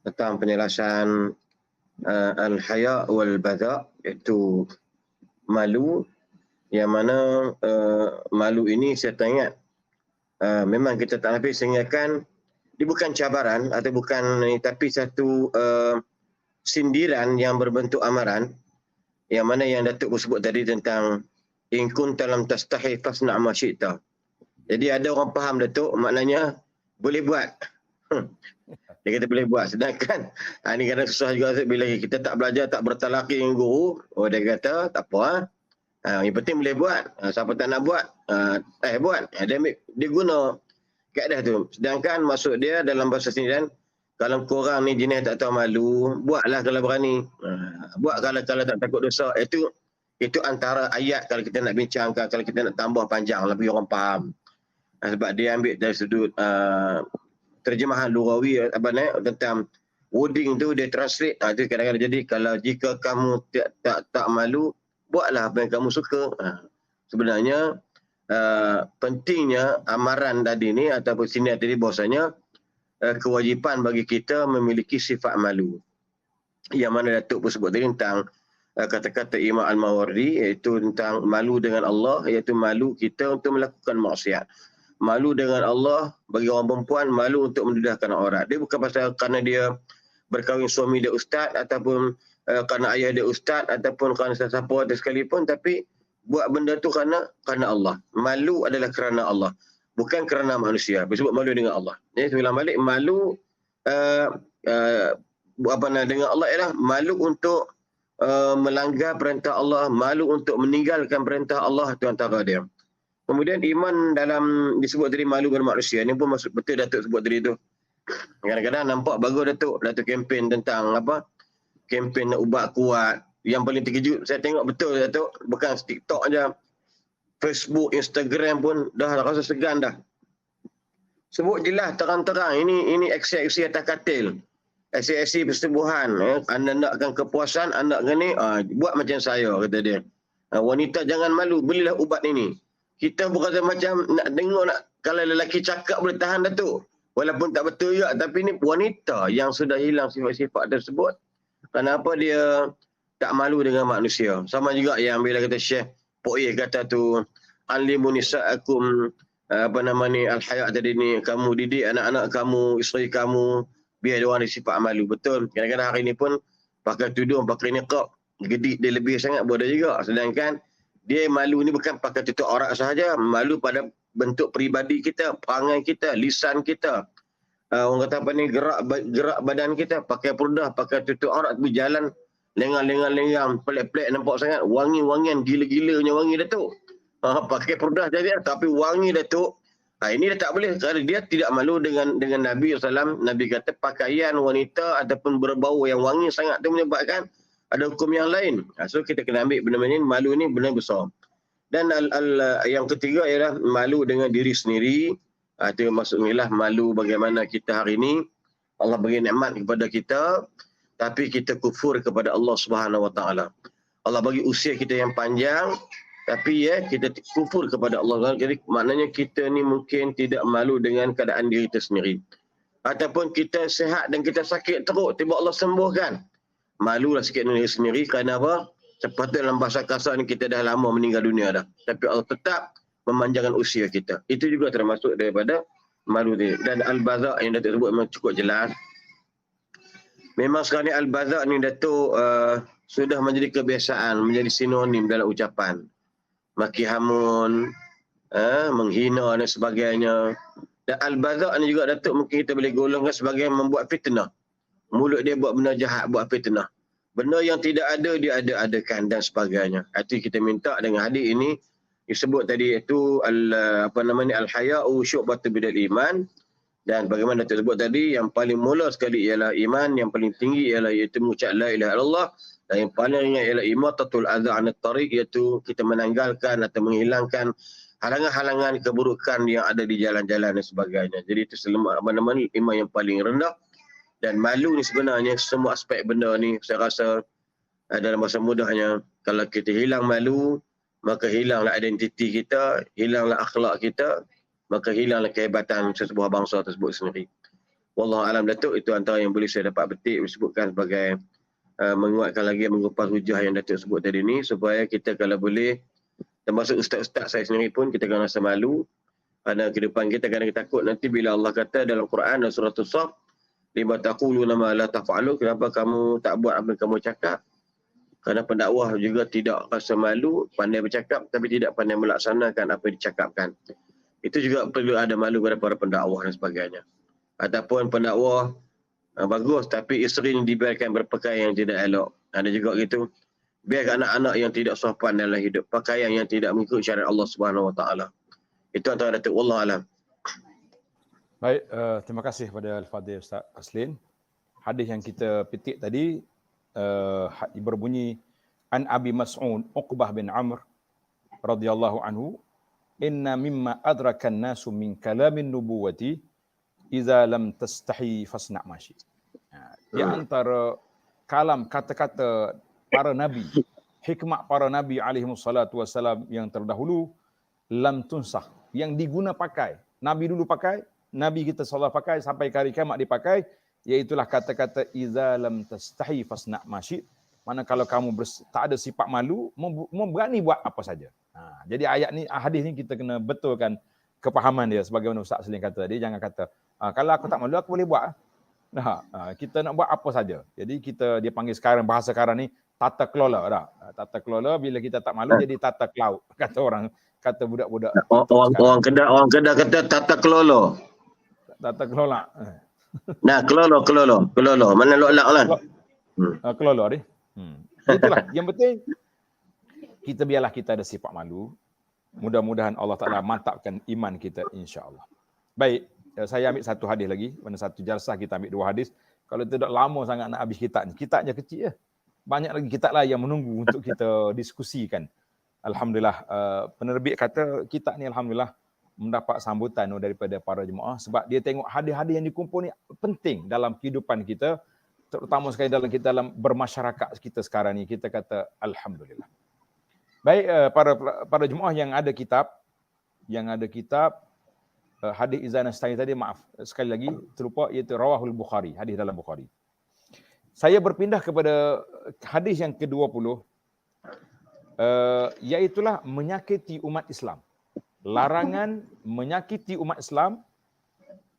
tentang penjelasan Al-Haya wal-Baza, iaitu malu, yang mana malu ini saya teringat memang kita tak habis ingatkan dia bukan cabaran atau bukan, tapi satu sindiran yang berbentuk amaran, yang mana yang Datuk sebut tadi tentang in kunta lam tastahi fasna' ma syi'ta. Jadi ada orang faham Datuk, maknanya boleh buat. Dia kata boleh buat. Sedangkan ni kadang susah juga bila kita tak belajar, tak bertalaqi dengan guru. Dia kata tak apa. Yang penting boleh buat. Siapa tak nak buat, buat. Dia guna kaedah tu. Sedangkan maksud dia dalam bahasa sindiran, kalau korang ni jenis tak tahu malu, buatlah kalau berani. Buat kalau tak takut dosa. Itu antara ayat kalau kita nak bincangkan, kalau kita nak tambah panjang lebih orang faham. Sebab dia ambil dari sudut terjemahan lugawi tentang wording tu, dia translate. Itu kadang-kadang jadi kalau jika kamu tak malu, buatlah apa yang kamu suka. Sebenarnya pentingnya amaran tadi ni ataupun sini tadi bahasanya kewajipan bagi kita memiliki sifat malu. Yang mana Datuk pun sebut tadi tentang kata-kata Imam Al-Mawardi, iaitu tentang malu dengan Allah, iaitu malu kita untuk melakukan maksiat. Malu dengan Allah bagi orang perempuan, malu untuk mendedahkan aurat. Dia bukan pasal kerana dia berkahwin suami dia ustaz, ataupun kerana ayah dia ustaz, ataupun kerana siapa ada sekalipun, tapi buat benda tu kerana Allah. Malu adalah kerana Allah, bukan kerana manusia. Disebut malu dengan Allah. Jadi ulang balik, malu dengan Allah ialah malu untuk melanggar perintah Allah, malu untuk meninggalkan perintah Allah, itu antara dia. Kemudian iman dalam disebut tadi malu pada manusia, ni pun maksud betul Datuk sebut tadi tu. Kadang-kadang nampak bagus Datuk kempen tentang apa? Kempen nak ubat kuat. Yang paling terkejut saya tengok betul Datuk, bukan TikTok aja. Facebook, Instagram pun dah rasa segan dah. Sebut jelas terang-terang, ini aksi-aksi atas katil. Aksi-aksi persetubuhan. Anda nakkan kepuasan, anda nak ni, buat macam saya, kata dia. Wanita jangan malu, belilah ubat ini. Kita bukan macam nak tengok kalau lelaki cakap boleh tahan Datuk. Walaupun tak betul juga, tapi ni wanita yang sudah hilang sifat-sifat tersebut. Kenapa dia tak malu dengan manusia? Sama juga yang bila kata Syekh Po'ih kata tu, Alimu nisa'akum, al-haya' tadi ni, kamu didik anak-anak kamu, isteri kamu, biar dia orang ada sifat malu. Betul. Kadang-kadang hari ni pun pakai tudung, pakai niqab, gedik dia lebih sangat boleh juga. Sedangkan dia malu ni bukan pakai tutup aurat sahaja, malu pada bentuk peribadi kita, perangai kita, lisan kita. Orang kata apa ni, gerak badan kita, pakai purdah, pakai tutup aurat, berjalan lengang-lengang, pelik-pelik nampak sangat, wangi-wangian, gila-gilanya wangi Datuk. Pakai purdah jadi, tapi wangi Datuk. Ini dah tak boleh, kerana dia tidak malu dengan Nabi SAW. Nabi kata pakaian wanita ataupun berbau yang wangi sangat tu menyebabkan ada hukum yang lain. So kita kena ambil benda-benda ni, malu ni benda besar. Dan yang ketiga ialah malu dengan diri sendiri. Itu maksudnya malu bagaimana kita hari ini Allah bagi nikmat kepada kita, tapi kita kufur kepada Allah Subhanahu Wa Taala. Allah bagi usia kita yang panjang, tapi kita kufur kepada Allah. Jadi maknanya kita ni mungkin tidak malu dengan keadaan diri kita sendiri. Ataupun kita sihat dan kita sakit teruk, tiba Allah sembuhkan. Malulah sikit diri sendiri kerana apa? Sepatutnya dalam bahasa kasar ni kita dah lama meninggal dunia dah. Tapi Allah tetap memanjangkan usia kita. Itu juga termasuk daripada malu ni. Dan Al-Baza' yang Datuk sebut memang cukup jelas. Memang sekarang ni Al-Baza' ni Datuk sudah menjadi kebiasaan, menjadi sinonim dalam ucapan. Maki hamun, menghina dan sebagainya. Dan Al-Baza' ni juga Datuk mungkin kita boleh golongkan sebagai membuat fitnah. Mulut dia buat benda jahat, buat fitnah. Benda yang tidak ada, dia ada-adakan dan sebagainya. Itu kita minta dengan hadis ini, disebut tadi itu al-haya'u syu'batu bidal iman. Dan bagaimana Datuk sebut tadi, yang paling mula sekali ialah iman, yang paling tinggi ialah iaitu mengucap la ilaha illallah, dan yang paling ringan ialah imatatul adza 'anit tariq, iaitu kita menanggalkan atau menghilangkan halangan-halangan keburukan yang ada di jalan-jalan dan sebagainya. Jadi itu iman yang paling rendah. Dan malu ni sebenarnya semua aspek benda ni saya rasa dalam bahasa mudahnya, kalau kita hilang malu, maka hilanglah identiti kita, hilanglah akhlak kita, maka hilanglah kehebatan sesebuah bangsa tersebut sendiri. Wallahu alam Datuk, itu antara yang boleh saya dapat petik disebutkan sebagai menguatkan lagi, mengupas hujah yang Datuk sebut tadi ni, supaya kita kalau boleh, termasuk ustaz-ustaz saya sendiri pun, kita akan rasa malu kerana kehidupan kita kadang kita takut nanti bila Allah kata dalam Quran dan surah As-Saff, lima taquluna ma la taf'alu, kenapa kamu tak buat apa yang kamu cakap? Kerana pendakwah juga tidak rasa malu, pandai bercakap tapi tidak pandai melaksanakan apa yang dicakapkan. Itu juga perlu ada malu pada para pendakwah dan sebagainya. Ataupun pendakwah bagus tapi isteri ni dibiarkan berpakaian yang tidak elok. Ada juga gitu. Biar anak-anak yang tidak sopan dalam hidup, pakaian yang tidak mengikut syariat Allah Subhanahu Wa Taala. Itu antara Datuk, wallahu alam. Baik, terima kasih kepada Al-Fadhil Ustaz Aslin. Hadis yang kita petik tadi berbunyi an Abi Mas'ud Uqbah bin Amr radhiyallahu anhu, inna mimma adrakan nasu min kalamin nubuwati idza lam tastahi fasna' ma syi'. Di antara kalam kata-kata para nabi, hikmah para nabi alaihi wassalatu wassalam yang terdahulu, lam tunsah, yang diguna pakai. Nabi dulu pakai, Nabi kita sallallahu pakai sampai hari kiamat dipakai, iaitulah kata-kata idza lam tastahi fasna' ma syi'. Mana kalau kamu tak ada sifat malu, berani buat apa saja. Jadi ayat ni, hadis ni kita kena betulkan kepahaman dia. Sebagaimana Ustaz Salim kata tadi, jangan kata, kalau aku tak malu, aku boleh buat. Kita nak buat apa saja. Jadi dia panggil sekarang, bahasa sekarang ni, tata kelola. Tata kelola, bila kita tak malu, jadi tata kelau. Kata budak-budak TikTok sekarang. Orang Kedah kata tata kelola. Tata kelola. Nah, kelola. Mana lolak lah. Kelola dia. Itulah. Yang penting, biarlah kita ada sifat malu. Mudah-mudahan Allah Ta'ala mantapkan iman kita, insya-Allah. Baik, saya ambil satu hadis lagi. Pada satu jalsah kita ambil 2 hadis. Kalau tidak lama sangat nak habis kitab ni. Kitabnya kecil je. Banyak lagi kitab lah yang menunggu untuk kita diskusikan. Alhamdulillah, penerbit kata kitab ni alhamdulillah mendapat sambutan daripada para jemaah sebab dia tengok hadis-hadis yang dikumpul ni penting dalam kehidupan kita, terutama sekali dalam bermasyarakat kita sekarang ni. Kita kata alhamdulillah. Baik, para jemaah yang ada kitab hadis Izan Nasta'in tadi, maaf sekali lagi terlupa, iaitu Rawahul Bukhari, hadis dalam Bukhari. Saya berpindah kepada hadis yang ke-20, iaitulah menyakiti umat Islam. Larangan menyakiti umat Islam.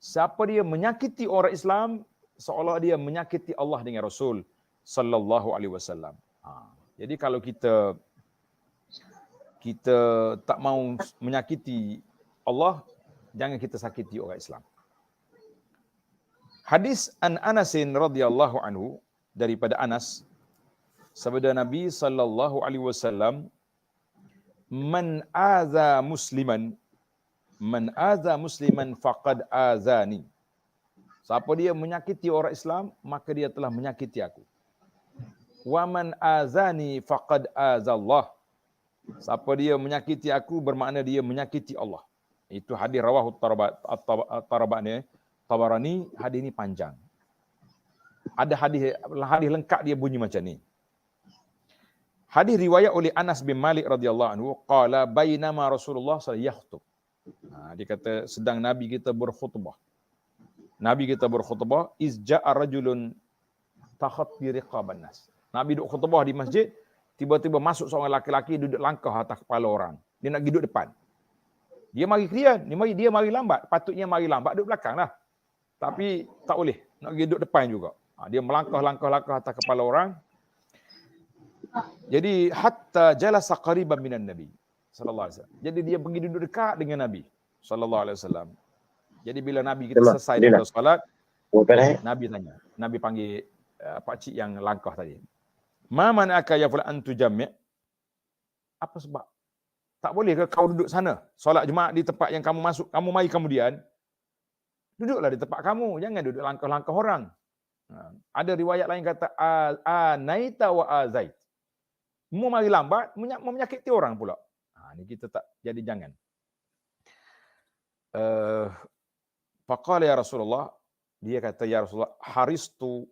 Siapa dia menyakiti orang Islam, seolah dia menyakiti Allah dengan Rasul sallallahu alaihi wasallam. Jadi kalau kita tak mau menyakiti Allah, jangan kita sakiti orang Islam. Hadis an Anasin radhiyallahu anhu, daripada Anas, sabda Nabi sallallahu alaihi wasallam, man aza musliman faqad azani. Siapa dia menyakiti orang Islam, maka dia telah menyakiti aku. Wa man azani faqad azallah. Siapa dia menyakiti aku, bermakna dia menyakiti Allah. Itu hadis rawahu Tabarani. Hadis ini panjang. Ada hadis lengkap, dia bunyi macam ni. Hadis riwayat oleh Anas bin Malik radhiyallahu anhu, qala bainama Rasulullah sallallahu alaihi wasallam yakhutub. Dia kata sedang Nabi kita berkhutbah. Izja'a rajulun takhatti riqaban nas. Nabi duduk khutbah di masjid, tiba-tiba masuk seorang lelaki duduk langkah atas kepala orang. Dia nak duduk depan. Dia mari kelian, dia mari lambat. Patutnya mari lambat, duduk belakang lah. Tapi tak boleh, nak duduk depan juga. Dia melangkah atas kepala orang. Jadi hatta jalasa qariban minan Nabi sallallahu alaihi wasallam. Jadi dia pergi duduk dekat dengan Nabi sallallahu alaihi wasallam. Jadi bila Nabi kita selesai daripada solat, Nabi tanya. Nabi panggil pak cik yang langkah tadi. Ma manaka ya fulan tujammi'? Apa sebab? Tak boleh ke kau duduk sana? Solat Jumaat di tempat yang kamu masuk, kamu mari kemudian. Duduklah di tempat kamu, jangan duduk langkah-langkah orang. Ada riwayat lain kata anaita wa azait. Mu mari lambat, menyakiti orang pula. Ni kita tak, jadi jangan. Faqala ya Rasulullah, dia kata ya Rasulullah, haristu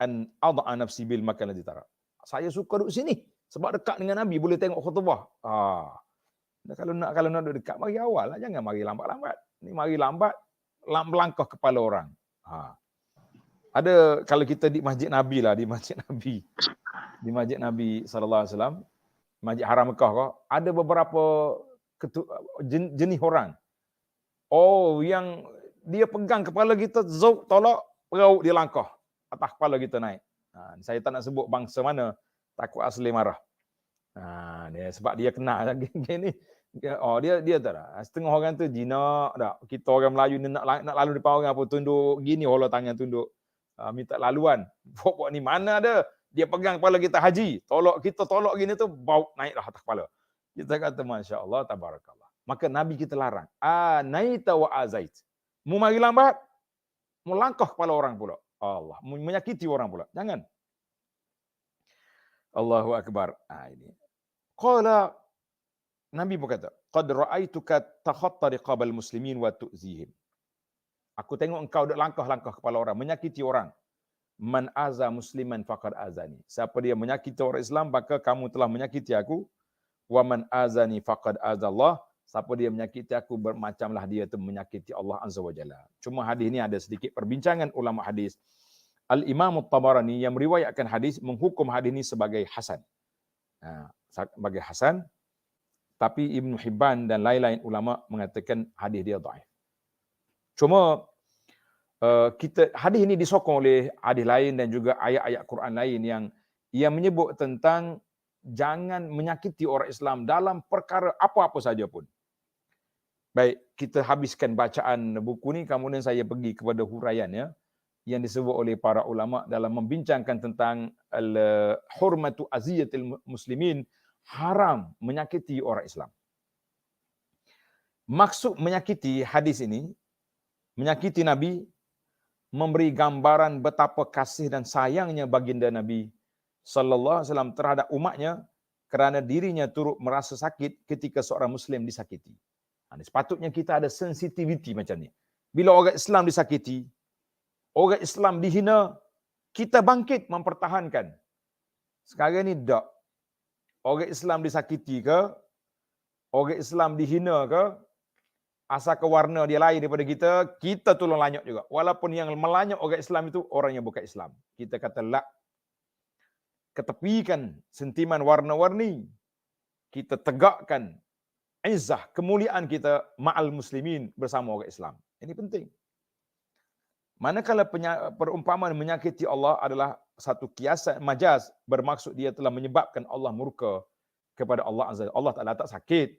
an ad'a nafsi bil makan ladzi tara. Saya suka duduk sini sebab dekat dengan Nabi, boleh tengok khutbah. Kalau nak duduk dekat, mari awal lah, jangan mari lambat-lambat. Ni mari lambat, melangkah kepala orang. Ada kalau kita di Masjid Nabi lah, di Masjid Nabi sallallahu alaihi wasallam, Masjid Haram Mekah kau, ada beberapa jenis orang. Yang dia pegang kepala kita, zauq tolak, perauk dia langkah atas kepala kita naik. Saya tak nak sebut bangsa mana, takut asli marah. Sebab dia kena gini. Dia tak ada. Setengah orang tu jinak dak. Kita orang Melayu ni nak lalu depan orang apa tunduk gini, hola tangan tunduk. Minta laluan. Pokok ni mana ada dia pegang kepala kita haji, kita tolak gini tu bau naiklah atas kepala. Kita kata masya-Allah tabarakallah. Maka Nabi kita larang. Naita wa azait. Mu mari lambat, mu langkah kepala orang pula. Allah, menyakiti orang pula. Jangan. Allahu akbar. Ini. Qala, Nabi berkata, qad ra'aituka takhatta riqabal muslimin wa tu'zihim. Aku tengok engkau duk langkah-langkah kepala orang, menyakiti orang. Man aza musliman faqad azani. Siapa dia menyakiti orang Islam, maka kamu telah menyakiti aku. Wa man azani faqad azallah. Siapa dia menyakiti aku, bermacamlah dia itu menyakiti Allah Azza wa Jalla. Cuma hadis ini ada sedikit perbincangan ulama hadis. Al-Imam At-Tabarani yang meriwayatkan hadis menghukum hadis ini sebagai hasan. Sebagai hasan, tapi Ibn Hibban dan lain-lain ulama mengatakan hadis dia dhaif. Cuma hadis ini disokong oleh hadis lain dan juga ayat-ayat Quran lain yang menyebut tentang jangan menyakiti orang Islam dalam perkara apa-apa saja pun. Baik, kita habiskan bacaan buku ni, kemudian saya pergi kepada huraiannya yang disebut oleh para ulama dalam membincangkan tentang hurmatu aziyatil muslimin, haram menyakiti orang Islam. Maksud menyakiti hadis ini, menyakiti Nabi, memberi gambaran betapa kasih dan sayangnya baginda Nabi sallallahu alaihi wasallam terhadap umatnya kerana dirinya turut merasa sakit ketika seorang muslim disakiti. Sepatutnya kita ada sensitiviti macam ni. Bila orang Islam disakiti, orang Islam dihina, kita bangkit mempertahankan. Sekarang ni tak. Orang Islam disakiti ke, orang Islam dihina ke, asal ke warna dia lain daripada kita tolong lanyok juga. Walaupun yang melanyok orang Islam itu orang yang bukan Islam. Kita kata la. Ketepikan sentimen warna-warni. Kita tegakkan izzah, kemuliaan kita ma'al muslimin bersama orang Islam. Ini penting. Manakala perumpamaan menyakiti Allah adalah satu kiasan majaz, bermaksud dia telah menyebabkan Allah murka kepada Allah Azza. Allah Ta'ala tak sakit.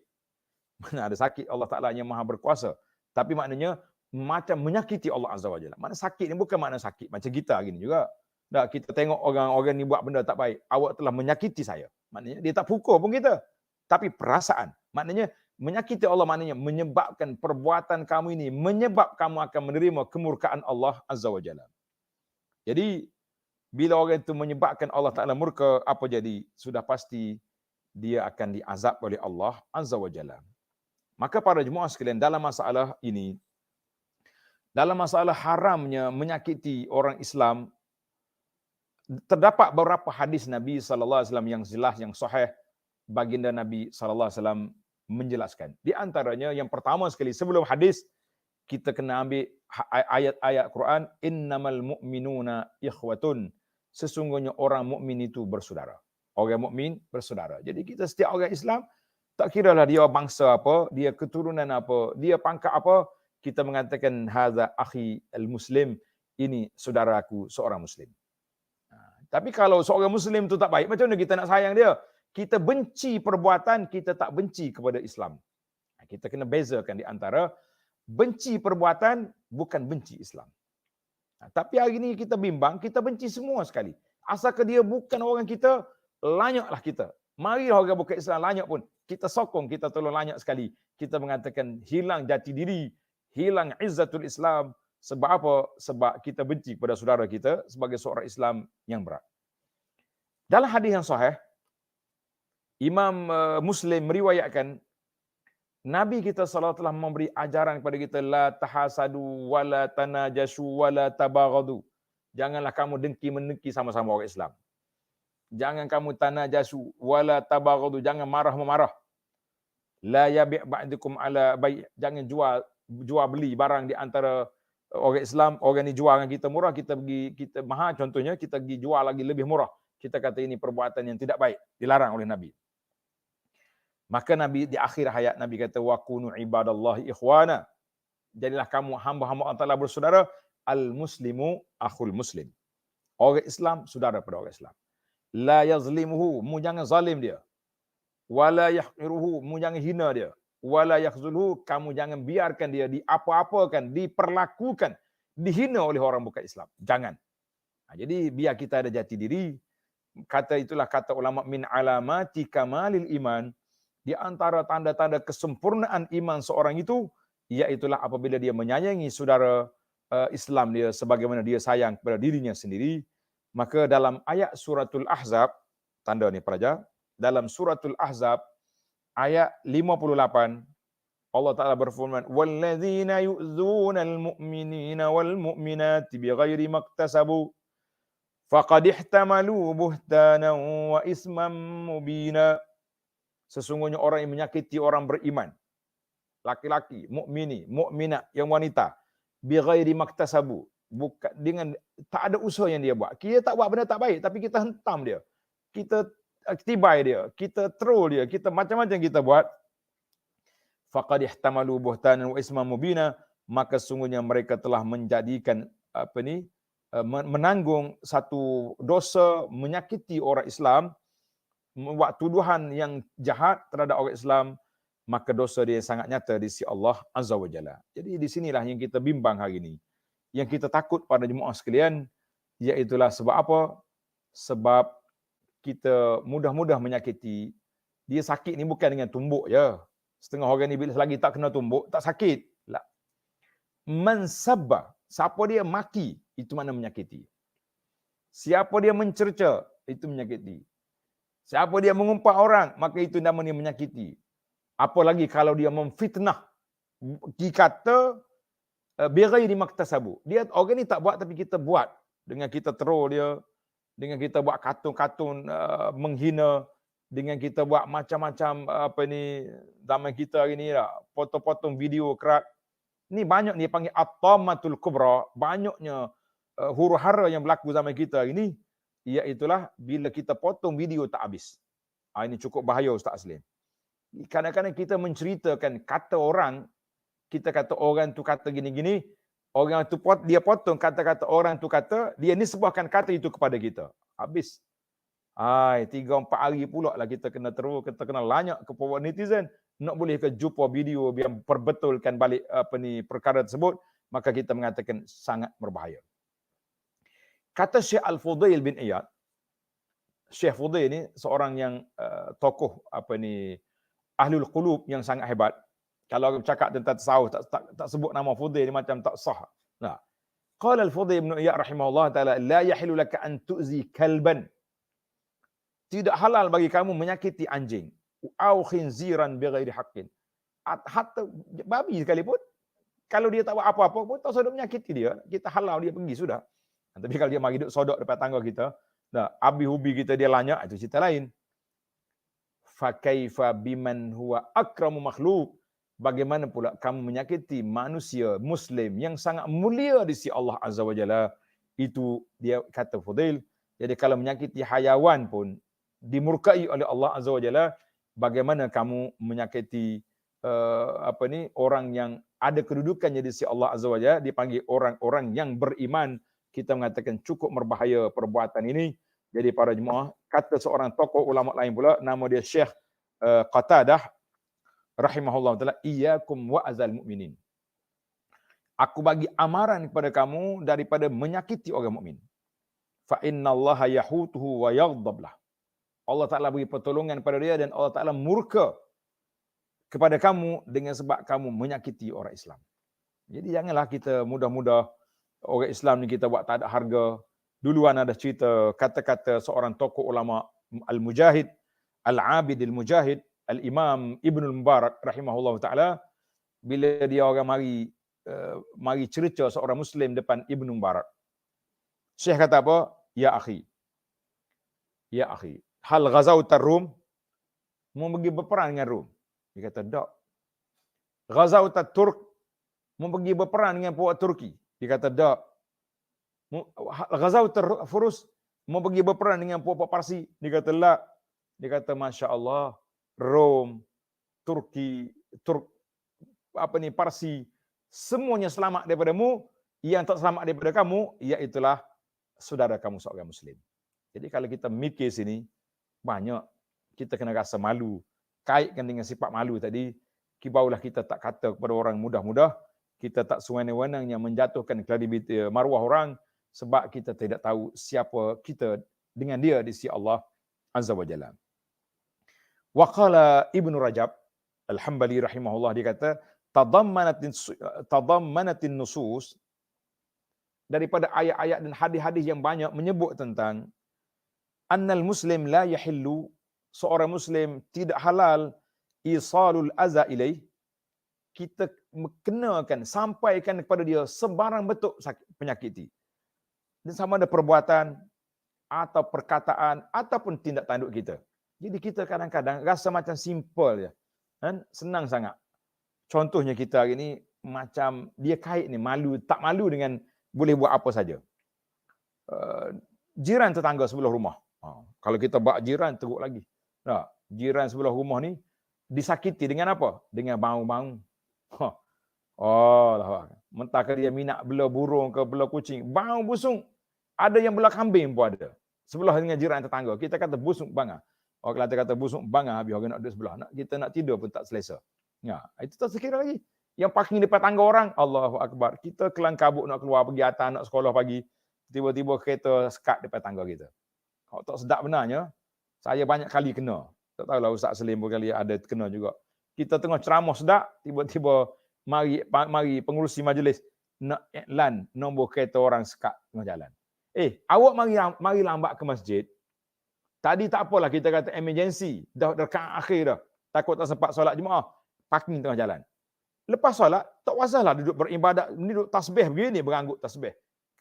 Mana ada sakit, Allah Ta'ala yang maha berkuasa. Tapi maknanya macam menyakiti Allah Azza wa Jalla. Mana sakit ni bukan makna sakit macam kita gini juga. Tak, kita tengok orang-orang ni buat benda tak baik. Awak telah menyakiti saya. Maknanya dia tak pukul pun kita. Tapi perasaan. Maknanya menyakiti Allah maknanya menyebabkan perbuatan kamu ini, menyebab kamu akan menerima kemurkaan Allah Azza wa Jalla. Jadi, bila orang itu menyebabkan Allah Ta'ala murka, apa jadi? Sudah pasti dia akan diazab oleh Allah Azza wa Jalla. Maka para jemaah sekalian, dalam masalah ini, dalam masalah haramnya menyakiti orang Islam, terdapat beberapa hadis Nabi sallallahu alaihi wasallam yang jelas, yang sahih, baginda Nabi sallallahu alaihi wasallam menjelaskan. Di antaranya yang pertama sekali, sebelum hadis, kita kena ambil ayat-ayat Quran, innamal mu'minuna ikhwatun. Sesungguhnya orang mukmin itu bersaudara. Orang mukmin bersaudara. Jadi kita setiap orang Islam, tak kiralah dia bangsa apa, dia keturunan apa, dia pangkat apa, kita mengatakan hadza akhi al-muslim, ini saudaraku seorang muslim. Tapi kalau seorang muslim tu tak baik, macam mana kita nak sayang dia? Kita benci perbuatan, kita tak benci kepada Islam. Kita kena bezakan di antara benci perbuatan, bukan benci Islam. Tapi hari ini kita bimbang, kita benci semua sekali. Asalkan dia bukan orang kita, lanyaklah kita. Marilah orang bukan Islam lanyak pun. Kita sokong, kita tolong lanyak sekali. Kita mengatakan hilang jati diri, hilang izzatul Islam. Sebab apa? Sebab kita benci kepada saudara kita sebagai seorang Islam yang berat. Dalam hadis yang sahih, Imam Muslim meriwayatkan Nabi kita sallallahu telah memberi ajaran kepada kita, la tahasadu wala tanajashu wala tabaghadu. Janganlah kamu dengki-mendengki sama-sama orang Islam. Jangan kamu tanajasu wala tabaghadu, jangan marah-memarah. La yabi' ba'dukum ala bai', jangan jual beli barang di antara orang Islam. Orang ni jual dengan kita murah, kita mahal, contohnya kita pergi jual lagi lebih murah. Kita kata ini perbuatan yang tidak baik, dilarang oleh Nabi. Maka Nabi di akhir hayat Nabi kata wa kunu ibadallahi ikhwana. Jadilah kamu hamba-hamba Allah Taala bersaudara. Al-muslimu akhul muslim. Orang Islam saudara pada orang Islam. La yazlimuhu, mu jangan zalim dia. Wala yahqiruhu, mu jangan hina dia. Wala yakhzulhu, kamu jangan biarkan dia diapa-apakan, diperlakukan, dihina oleh orang bukan Islam. Jangan. Jadi biar kita ada jati diri. Kata itulah kata ulama min alamati kamalil iman. Di antara tanda-tanda kesempurnaan iman seorang itu, iaitulah apabila dia menyayangi saudara Islam dia sebagaimana dia sayang kepada dirinya sendiri. Maka dalam ayat suratul Ahzab, tanda ni pelajar, dalam suratul Ahzab ayat 58, Allah Ta'ala berfirman, walladzina yu'dzunal mu'minina wal mu'minati bighairi maktasabu faqad ihtamalu buhtanan wa isman mubina. Sesungguhnya orang yang menyakiti orang beriman, laki-laki, mukmini, mukminat yang wanita, bighairi maktasabu, bukan dengan tak ada usaha yang dia buat. Kita tak buat benda tak baik tapi kita hentam dia. Kita tibai dia, kita troll dia, kita macam-macam kita buat. Faqad ihtamalu buhtanan wa isman mubina, maka sungguhnya mereka telah menjadikan menanggung satu dosa menyakiti orang Islam, membuat tuduhan yang jahat terhadap orang Islam, maka dosa dia sangat nyata di sisi Allah Azza wa Jalla. Jadi di sinilah yang kita bimbang hari ini. Yang kita takut pada jemaah sekalian, iaitulah sebab apa? Sebab kita mudah-mudah menyakiti. Dia sakit ni bukan dengan tumbuk je. Setengah orang ni bila lagi tak kena tumbuk, tak sakit. Man sabba, siapa dia maki, itu mana menyakiti. Siapa dia mencerca, itu menyakiti. Siapa dia mengumpat orang, maka itu namanya menyakiti. Apalagi kalau dia memfitnah, dikata bighairi maktasabu. Dia orang ni tak buat tapi kita buat. Dengan kita troll dia, dengan kita buat kartun-kartun menghina, dengan kita buat macam-macam zaman kita hari ni lah, potong-potong video kerat. Ni banyak ni panggil at-tamatul kubra, banyaknya huru-hara yang berlaku zaman kita hari ni, iaitulah bila kita potong video tak habis. Ini cukup bahaya Ustaz Aslim. Kadang-kadang kita menceritakan kata orang, kita kata orang tu kata gini-gini, orang tu dia potong kata-kata orang tu kata, dia nisbahkan kata itu kepada kita. Habis. 3-4 hari pula lah kita kena kita kena lanyak ke para netizen, nak boleh ke jumpa video yang perbetulkan balik perkara tersebut, maka kita mengatakan sangat berbahaya. Kata Syekh Al-Fudail bin Iyad, Syekh Fudail ni seorang yang tokoh ahlul qulub yang sangat hebat. Kalau orang bercakap tentang tasawuf tak sebut nama Fudail ni macam tak sah. Nah, qala Al-Fudail bin Iyad rahimahullah taala, la yahilu laka an tu'zi kalban. Tidak halal bagi kamu menyakiti anjing. Au khinziran bighairi haqqin. Hatta babi sekalipun, kalau dia tak buat apa-apa pun, tak usah menyakiti dia. Kita halau dia pergi sudah. Tapi kalau dia mari duduk sodok depan tangga kita, abi-hubi kita dia lanyak, itu cerita lain. Fa kaifa biman huwa akramu makhluk. Bagaimana pula kamu menyakiti manusia muslim yang sangat mulia di sisi Allah Azza wa Jalla. Itu dia kata Fudail. Jadi kalau menyakiti hayawan pun dimurkai oleh Allah Azza wa Jalla, bagaimana kamu menyakiti orang yang ada kedudukannya di sisi Allah Azza wa Jalla, dipanggil orang-orang yang beriman. Kita mengatakan cukup berbahaya perbuatan ini. Jadi para jemaah, kata seorang tokoh ulama lain pula, nama dia Syekh Qatadah rahimahullah taala, iyyakum wa azal mu'minin. Aku bagi amaran kepada kamu daripada menyakiti orang mukmin. Fa innallaha yahutuhu wa yaghdab lah. Allah Ta'ala beri pertolongan kepada dia dan Allah Ta'ala murka kepada kamu dengan sebab kamu menyakiti orang Islam. Jadi janganlah kita mudah-mudah orang Islam ni kita buat tak ada harga. Duluan ada cerita kata-kata seorang tokoh ulama Al-Mujahid, Al-Abid Al-Mujahid, Al-Imam Ibn Mubarak rahimahullah ta'ala, bila dia orang mari cerca seorang Muslim depan Ibn Mubarak. Syekh kata apa? Ya akhi, hal ghazawta Rum? Mau pergi berperang dengan Rum? Dia kata, tak. Ghazawta Turk? Mau pergi berperang dengan puak Turki? Dia kata, tak. Ghazawta Furus? Mau pergi berperang dengan puak Parsi? Dia kata, la. Dia kata, Masya Allah, Rom, Turki, Parsi, semuanya selamat daripadamu. Yang tak selamat daripada kamu, iaitulah saudara kamu seorang Muslim. Jadi kalau kita mikir sini, banyak kita kena rasa malu. Kaitkan dengan sifat malu tadi, barulah kita tak kata kepada orang mudah-mudah, kita tak sewenang-wenang yang menjatuhkan kredibiliti maruah orang, sebab kita tidak tahu siapa kita dengan dia di sisi Allah Azza wa Jalla. Wa qala Ibnu Rajab Al-Hambali rahimahullah, dia kata, tadammanatin nusus, daripada ayat-ayat dan hadis-hadis yang banyak menyebut tentang annal muslim la yahillu, seorang muslim tidak halal isalul aza ilaih, kita kenakan sampaikan kepada dia sebarang bentuk penyakiti. Dan sama ada perbuatan atau perkataan ataupun tindak tanduk kita. Jadi kita kadang-kadang rasa macam simple je. Kan? Senang sangat. Contohnya kita hari ni macam dia kait ni tak malu dengan boleh buat apa saja. Jiran tetangga sebelah rumah. Kalau kita bak jiran teruk lagi. Nah, jiran sebelah rumah ni disakiti dengan apa? Dengan bau-bau. Oh, mentah dia minat bela burung ke bela kucing, bau busung. Ada yang bela kambing pun ada. Sebelah dengan jiran tetangga. Kita kata busuk bangah. Orang Kelantan kata busuk bangah, habis orang nak duduk sebelah. Kita nak tidur pun tak selesa. Ya, itu tak sekira lagi. Yang parking depan tangga orang, Allahu Akbar. Kita kelang kabut nak keluar pergi atas anak sekolah pagi. Tiba-tiba kereta sekat depan tangga kita. Kalau tak sedap benarnya, saya banyak kali kena. Tak tahulah Ustaz Salim berkali ada kena juga. Kita tengah ceramah sedap, tiba-tiba mari pengurusi majlis nak iklan nombor kereta orang sekat tengah jalan. Awak mari lambat ke masjid. Tadi tak apalah, kita kata emergency. Dah rakaat akhir dah. Takut tak sempat solat Jumaat. Parking tengah jalan. Lepas solat, tak wasahlah duduk beribadat. Duduk tasbih begini, beranggut tasbih.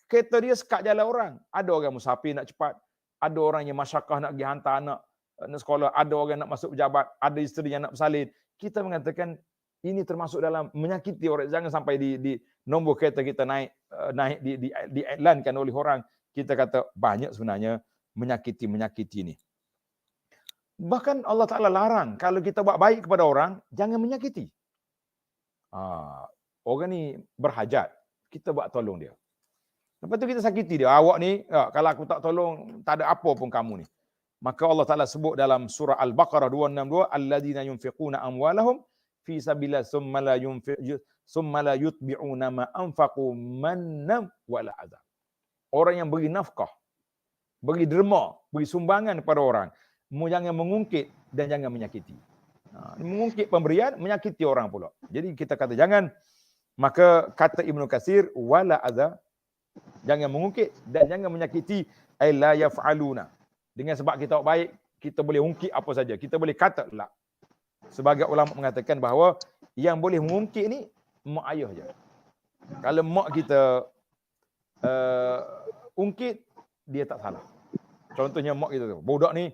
Kereta dia sekat jalan orang. Ada orang musafir nak cepat. Ada orang yang masyarakat nak pergi hantar anak sekolah. Ada orang nak masuk pejabat. Ada isteri yang nak bersalin. Kita mengatakan, ini termasuk dalam menyakiti orang. Jangan sampai di nombor kereta kita naik diiklankan oleh orang. Kita kata banyak sebenarnya menyakiti ni. Bahkan Allah Ta'ala larang, kalau kita buat baik kepada orang, jangan menyakiti. Orang ni berhajat, kita buat tolong dia. Lepas tu kita sakiti dia. Awak ni, kalau aku tak tolong, tak ada apa pun kamu ni. Maka Allah Ta'ala sebut dalam surah Al-Baqarah 262, alladzina yunfiquna amwalahum fi sabilillah summa la yutbi'una ma anfaqu mannan wala azab. Orang yang beri nafkah, beri derma, beri sumbangan kepada orang, jangan mengungkit dan jangan menyakiti. Mengungkit pemberian, menyakiti orang pula. Jadi kita kata jangan. Maka kata Ibnu Katsir, wala azab, jangan mengungkit dan jangan menyakiti, ay la yaf'aluna. Dengan sebab kita baik, kita boleh ungkit apa saja. Kita boleh kata la. Sebagai ulama mengatakan bahawa yang boleh mengungkit ni mak ayah je. Kalau mak kita ungkit, dia tak salah. Contohnya mak kita tu, budak ni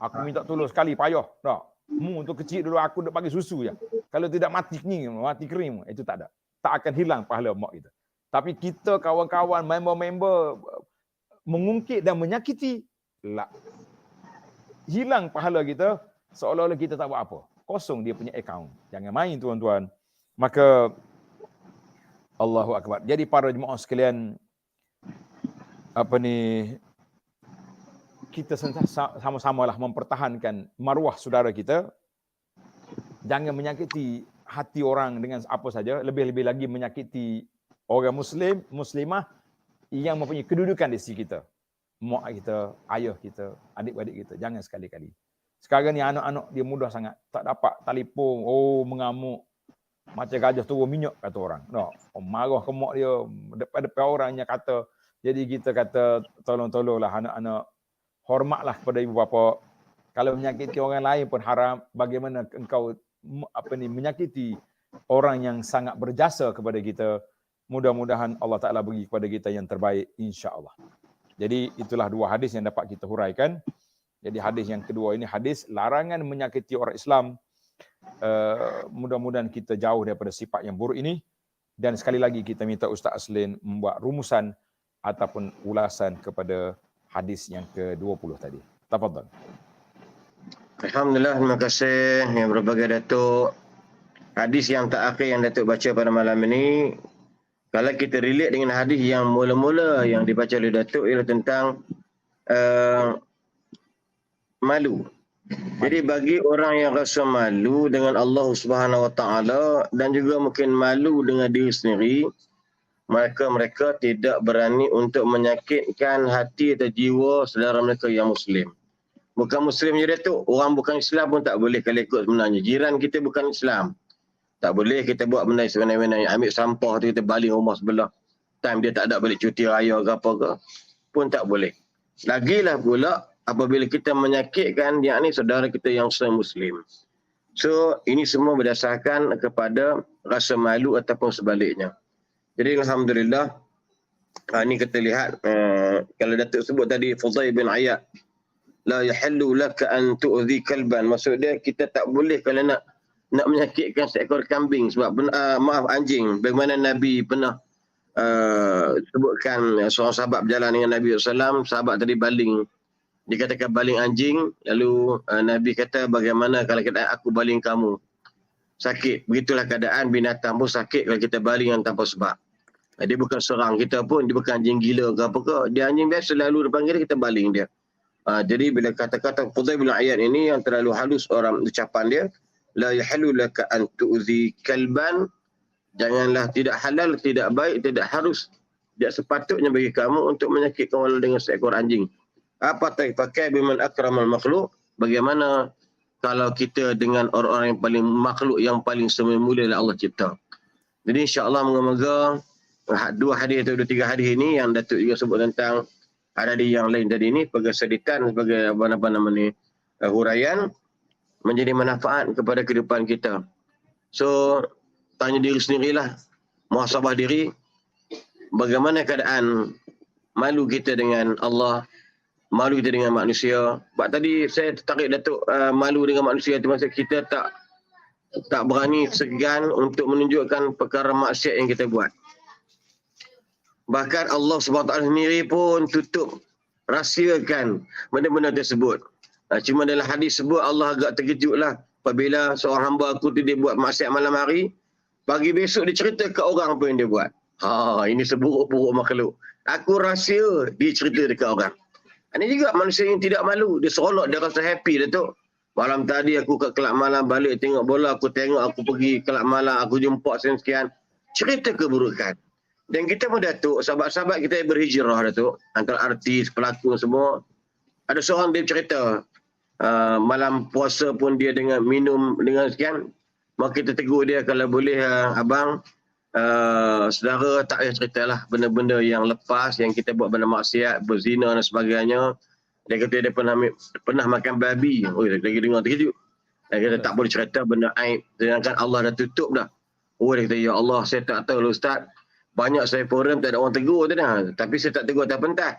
aku minta tolong sekali payah. Tak. Untuk kecil dulu aku nak bagi susu je. Kalau tidak mati kering, itu tak ada. Tak akan hilang pahala mak kita. Tapi kita kawan-kawan, member-member mengungkit dan menyakiti, la. Hilang pahala kita, seolah-olah kita tak buat apa. Kosong dia punya akaun. Jangan main tuan-tuan. Maka Allahu Akbar. Jadi para jemaah sekalian, kita sama-samalah mempertahankan maruah saudara kita. Jangan menyakiti hati orang dengan apa saja. Lebih-lebih lagi menyakiti orang Muslim, Muslimah yang mempunyai kedudukan di sisi kita. Mak kita, ayah kita, adik-adik kita. Jangan sekali-kali. Sekarang ni anak-anak dia mudah sangat. Tak dapat telefon, mengamuk. Macam gajah turun minyak, kata orang. Marah ke mak dia, depan-depan orangnya kata. Jadi kita kata, tolong-tolonglah anak-anak. Hormatlah kepada ibu bapa. Kalau menyakiti orang lain pun haram. Bagaimana engkau menyakiti orang yang sangat berjasa kepada kita. Mudah-mudahan Allah Ta'ala beri kepada kita yang terbaik, insya-Allah. Jadi itulah dua hadis yang dapat kita huraikan. Jadi hadis yang kedua ini hadis larangan menyakiti orang Islam. Mudah-mudahan kita jauh daripada sifat yang buruk ini. Dan sekali lagi kita minta Ustaz Aslin membuat rumusan ataupun ulasan kepada hadis yang ke-20 tadi. Tafadhal. Alhamdulillah, terima kasih yang berbagai Datuk. Hadis yang terakhir yang Datuk baca pada malam ini, kalau kita relate dengan hadis yang mula-mula yang dibaca oleh Datuk, ialah tentang malu. Jadi bagi orang yang rasa malu dengan Allah Subhanahu Wa Taala dan juga mungkin malu dengan diri sendiri, maka mereka tidak berani untuk menyakitkan hati atau jiwa saudara mereka yang Muslim. Bukan Muslim je Datuk, orang bukan Islam pun tak boleh kalau ikut sebenarnya. Jiran kita bukan Islam, tak boleh kita buat benda sebenarnya. Ambil sampah tu kita baling rumah sebelah, time dia tak ada balik cuti raya ke apa ke, pun tak boleh. Lagilah pula apabila kita menyakitkan yakni saudara kita yang se-Muslim. So ini semua berdasarkan kepada rasa malu ataupun sebaliknya. Jadi alhamdulillah, ini kita lihat kalau Datuk sebut tadi Fudail bin Iyad, la yahillu laka an tu'dhi kalban. Maksud dia kita tak boleh kalau nak menyakitkan seekor kambing sebab anjing. Bagaimana Nabi pernah sebutkan seorang sahabat berjalan dengan Nabi SAW, sahabat tadi baling. Dia katakan baling anjing, lalu Nabi kata bagaimana kalau aku baling kamu? Sakit. Begitulah keadaan binatang pun sakit kalau kita baling yang tanpa sebab. Dia bukan serang kita pun, dia bukan anjing gila ke apa ke. Dia anjing biasa, lalu depan kita baling dia. Jadi bila kata-kata Fudail bin Iyad ini yang terlalu halus orang ucapan dia, la yahalu laka an tu'zi kalban, janganlah, tidak halal, tidak baik, tidak harus, tidak sepatutnya bagi kamu untuk menyakitkan orang dengan seekor anjing. Apa pakai biman akramal makhluk, bagaimana kalau kita dengan orang-orang yang paling makhluk yang paling semula Allah cipta. Jadi insya-Allah moga-moga 2 hadis atau 3 hadis ini yang Datuk juga sebut tentang ada di yang lain tadi ini sebagai seditan, sebagai apa nama ni, huraian, menjadi manfaat kepada kehidupan kita. So tanya diri sendirilah, muhasabah diri, bagaimana keadaan malu kita dengan Allah, malu kita dengan manusia. Sebab tadi saya tertarik Datuk, malu dengan manusia itu maksud kita tak berani segan untuk menunjukkan perkara maksiat yang kita buat. Bahkan Allah SWT sendiri pun tutup rahsiakan benda-benda tersebut. Cuma dalam hadis sebut Allah agak terkejutlah apabila seorang hamba aku tu dia buat maksiat malam hari, pagi besok dia cerita ke orang apa yang dia buat. Ini seburuk-buruk makhluk. Aku rahsia, dia cerita dekat orang. Ini juga manusia yang tidak malu. Dia seronok, dia rasa happy Datuk. Malam tadi aku ke kelab malam, balik tengok bola, aku pergi kelab malam, aku jumpa sekian. Cerita keburukan. Dan kita pun Datuk, sahabat-sahabat kita yang berhijrah Datuk, antara artis, pelakon semua. Ada seorang dia cerita, malam puasa pun dia dengan minum dengan sekian. Maka kita tegur dia, kalau boleh abang, saudara tak payah ceritalah benda-benda yang lepas, yang kita buat benda maksiat, berzina dan sebagainya. Dia kata dia pernah makan babi. Lagi dengar terkejut. Dia kata tak boleh cerita benda aib, sedangkan Allah dah tutup dah. Dia kata, ya Allah, saya tak tahu Ustaz. Banyak saya forum tak ada orang tegur tu dah. Tapi saya tak tegur tak pentas.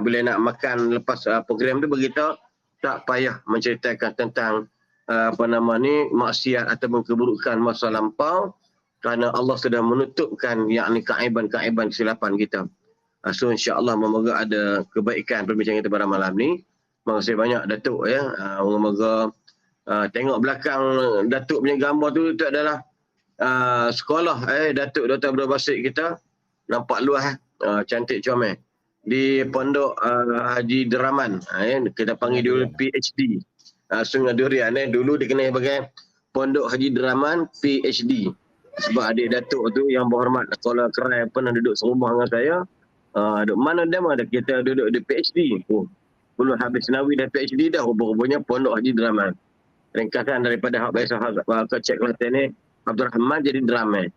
Bila nak makan lepas program tu beritahu, tak payah menceritakan tentang maksiat ataupun keburukan masa lampau, kerana Allah sudah menutupkan yakni keaiban-keaiban kesilapan kita. So insya-Allah moga ada kebaikan perbincangan kita pada malam ni. Terima kasih banyak Datuk ya. Moga tengok belakang Datuk punya gambar tu itu adalah sekolah Datuk Dr. Abdul Basit kita. Nampak luas cantik comel. Di Pondok Haji Deraman, kita panggil dulu PhD. Sungai Durian dulu dikenal sebagai Pondok Haji Deraman PhD. Sebab adik Datuk tu yang berhormat sekolah kerai pernah duduk serumah dengan saya. Duduk mana dia ada kita duduk di PhD. Belum habis Nawi dah PhD dah, rupanya Pondok Haji Deraman. Ringkasan daripada hak biasa hak cek Kelantan ni, Abdul Rahman jadi Deraman.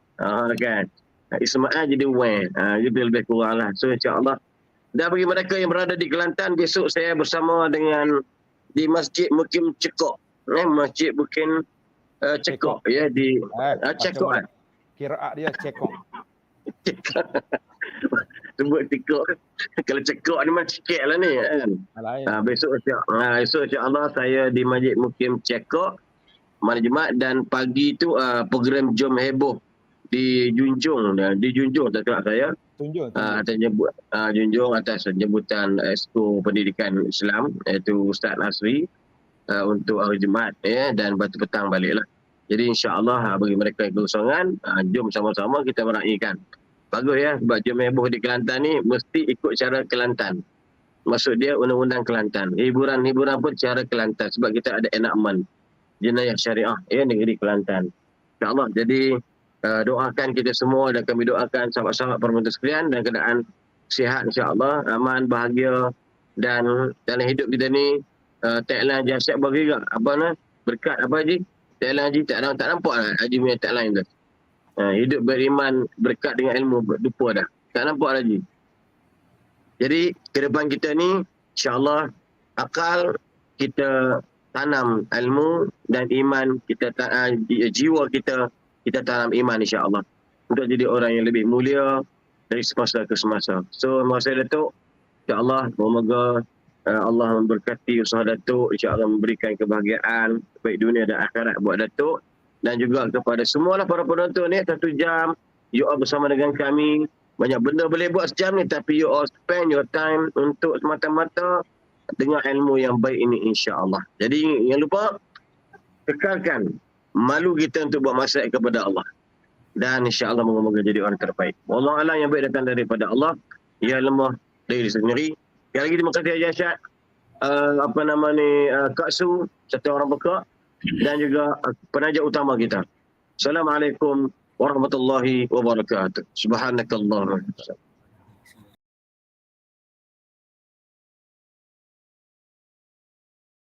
Kan. Ismail jadi Wen. Gitu lebih kurang lah. So insya-Allah. Dan bagi mereka yang berada di Kelantan, besok saya bersama dengan di Masjid Mukim Cekok. Masjid Mukim Cekok ya di Cekok kan. Kiraat dia Cekok. Sebut Cekok. Kalau Cekok ni macam cekek lah ni kan. Besok insya-Allah saya di Masjid Mukim Cekok malam Jumaat, dan pagi tu program Jom Heboh di Junjung tak silap saya. Junjung atas jemputan Esko Pendidikan Islam iaitu Ustaz Nasri untuk hari Jumaat dan batu petang baliklah. Jadi insya-Allah bagi mereka yang kekosongan, jom sama-sama kita meraihkan. Bagus ya, sebab Jom Heboh di Kelantan ni mesti ikut cara Kelantan. Maksud dia undang-undang Kelantan. Hiburan pun cara Kelantan sebab kita ada enakmen jenayah syariah negeri Kelantan. InsyaAllah. Jadi doakan kita semua dan kami doakan sahabat-sahabat perempuan sekalian dan keadaan sihat insya-Allah, aman, bahagia, dan dalam hidup kita ni tagline Haji Asyik bagi juga berkat apa Haji? Tagline Haji tak nampak lah Haji punya tagline tu. Hidup beriman berkat dengan ilmu lupa dah. Tak nampak Haji. Jadi ke depan kita ni insya-Allah akal kita tanam ilmu dan iman kita jiwa kita tanam iman insya-Allah untuk jadi orang yang lebih mulia dari semasa ke semasa. So masa Datuk insya-Allah semoga Allah memberkati usaha Datuk, insya-Allah memberikan kebahagiaan baik dunia dan akhirat buat Datuk, dan juga kepada semualah para penonton ni 1 jam you all bersama dengan kami Banyak benda boleh buat sejam ni, tapi you all spend your time untuk semata-mata dengan ilmu yang baik ini, insya-Allah. Jadi jangan lupa kekalkan malu kita untuk buat maksiat kepada Allah. Dan insya-Allah moga-moga jadi orang terbaik. Wallahu a'lam, yang baik datang daripada Allah, ia lemah dari diri sendiri. Sekali lagi terima kasih Haji Arsyad, Kak Su, serta orang Bekak, dan juga penaja utama kita. Assalamualaikum warahmatullahi wabarakatuh. Subhanakallahumma.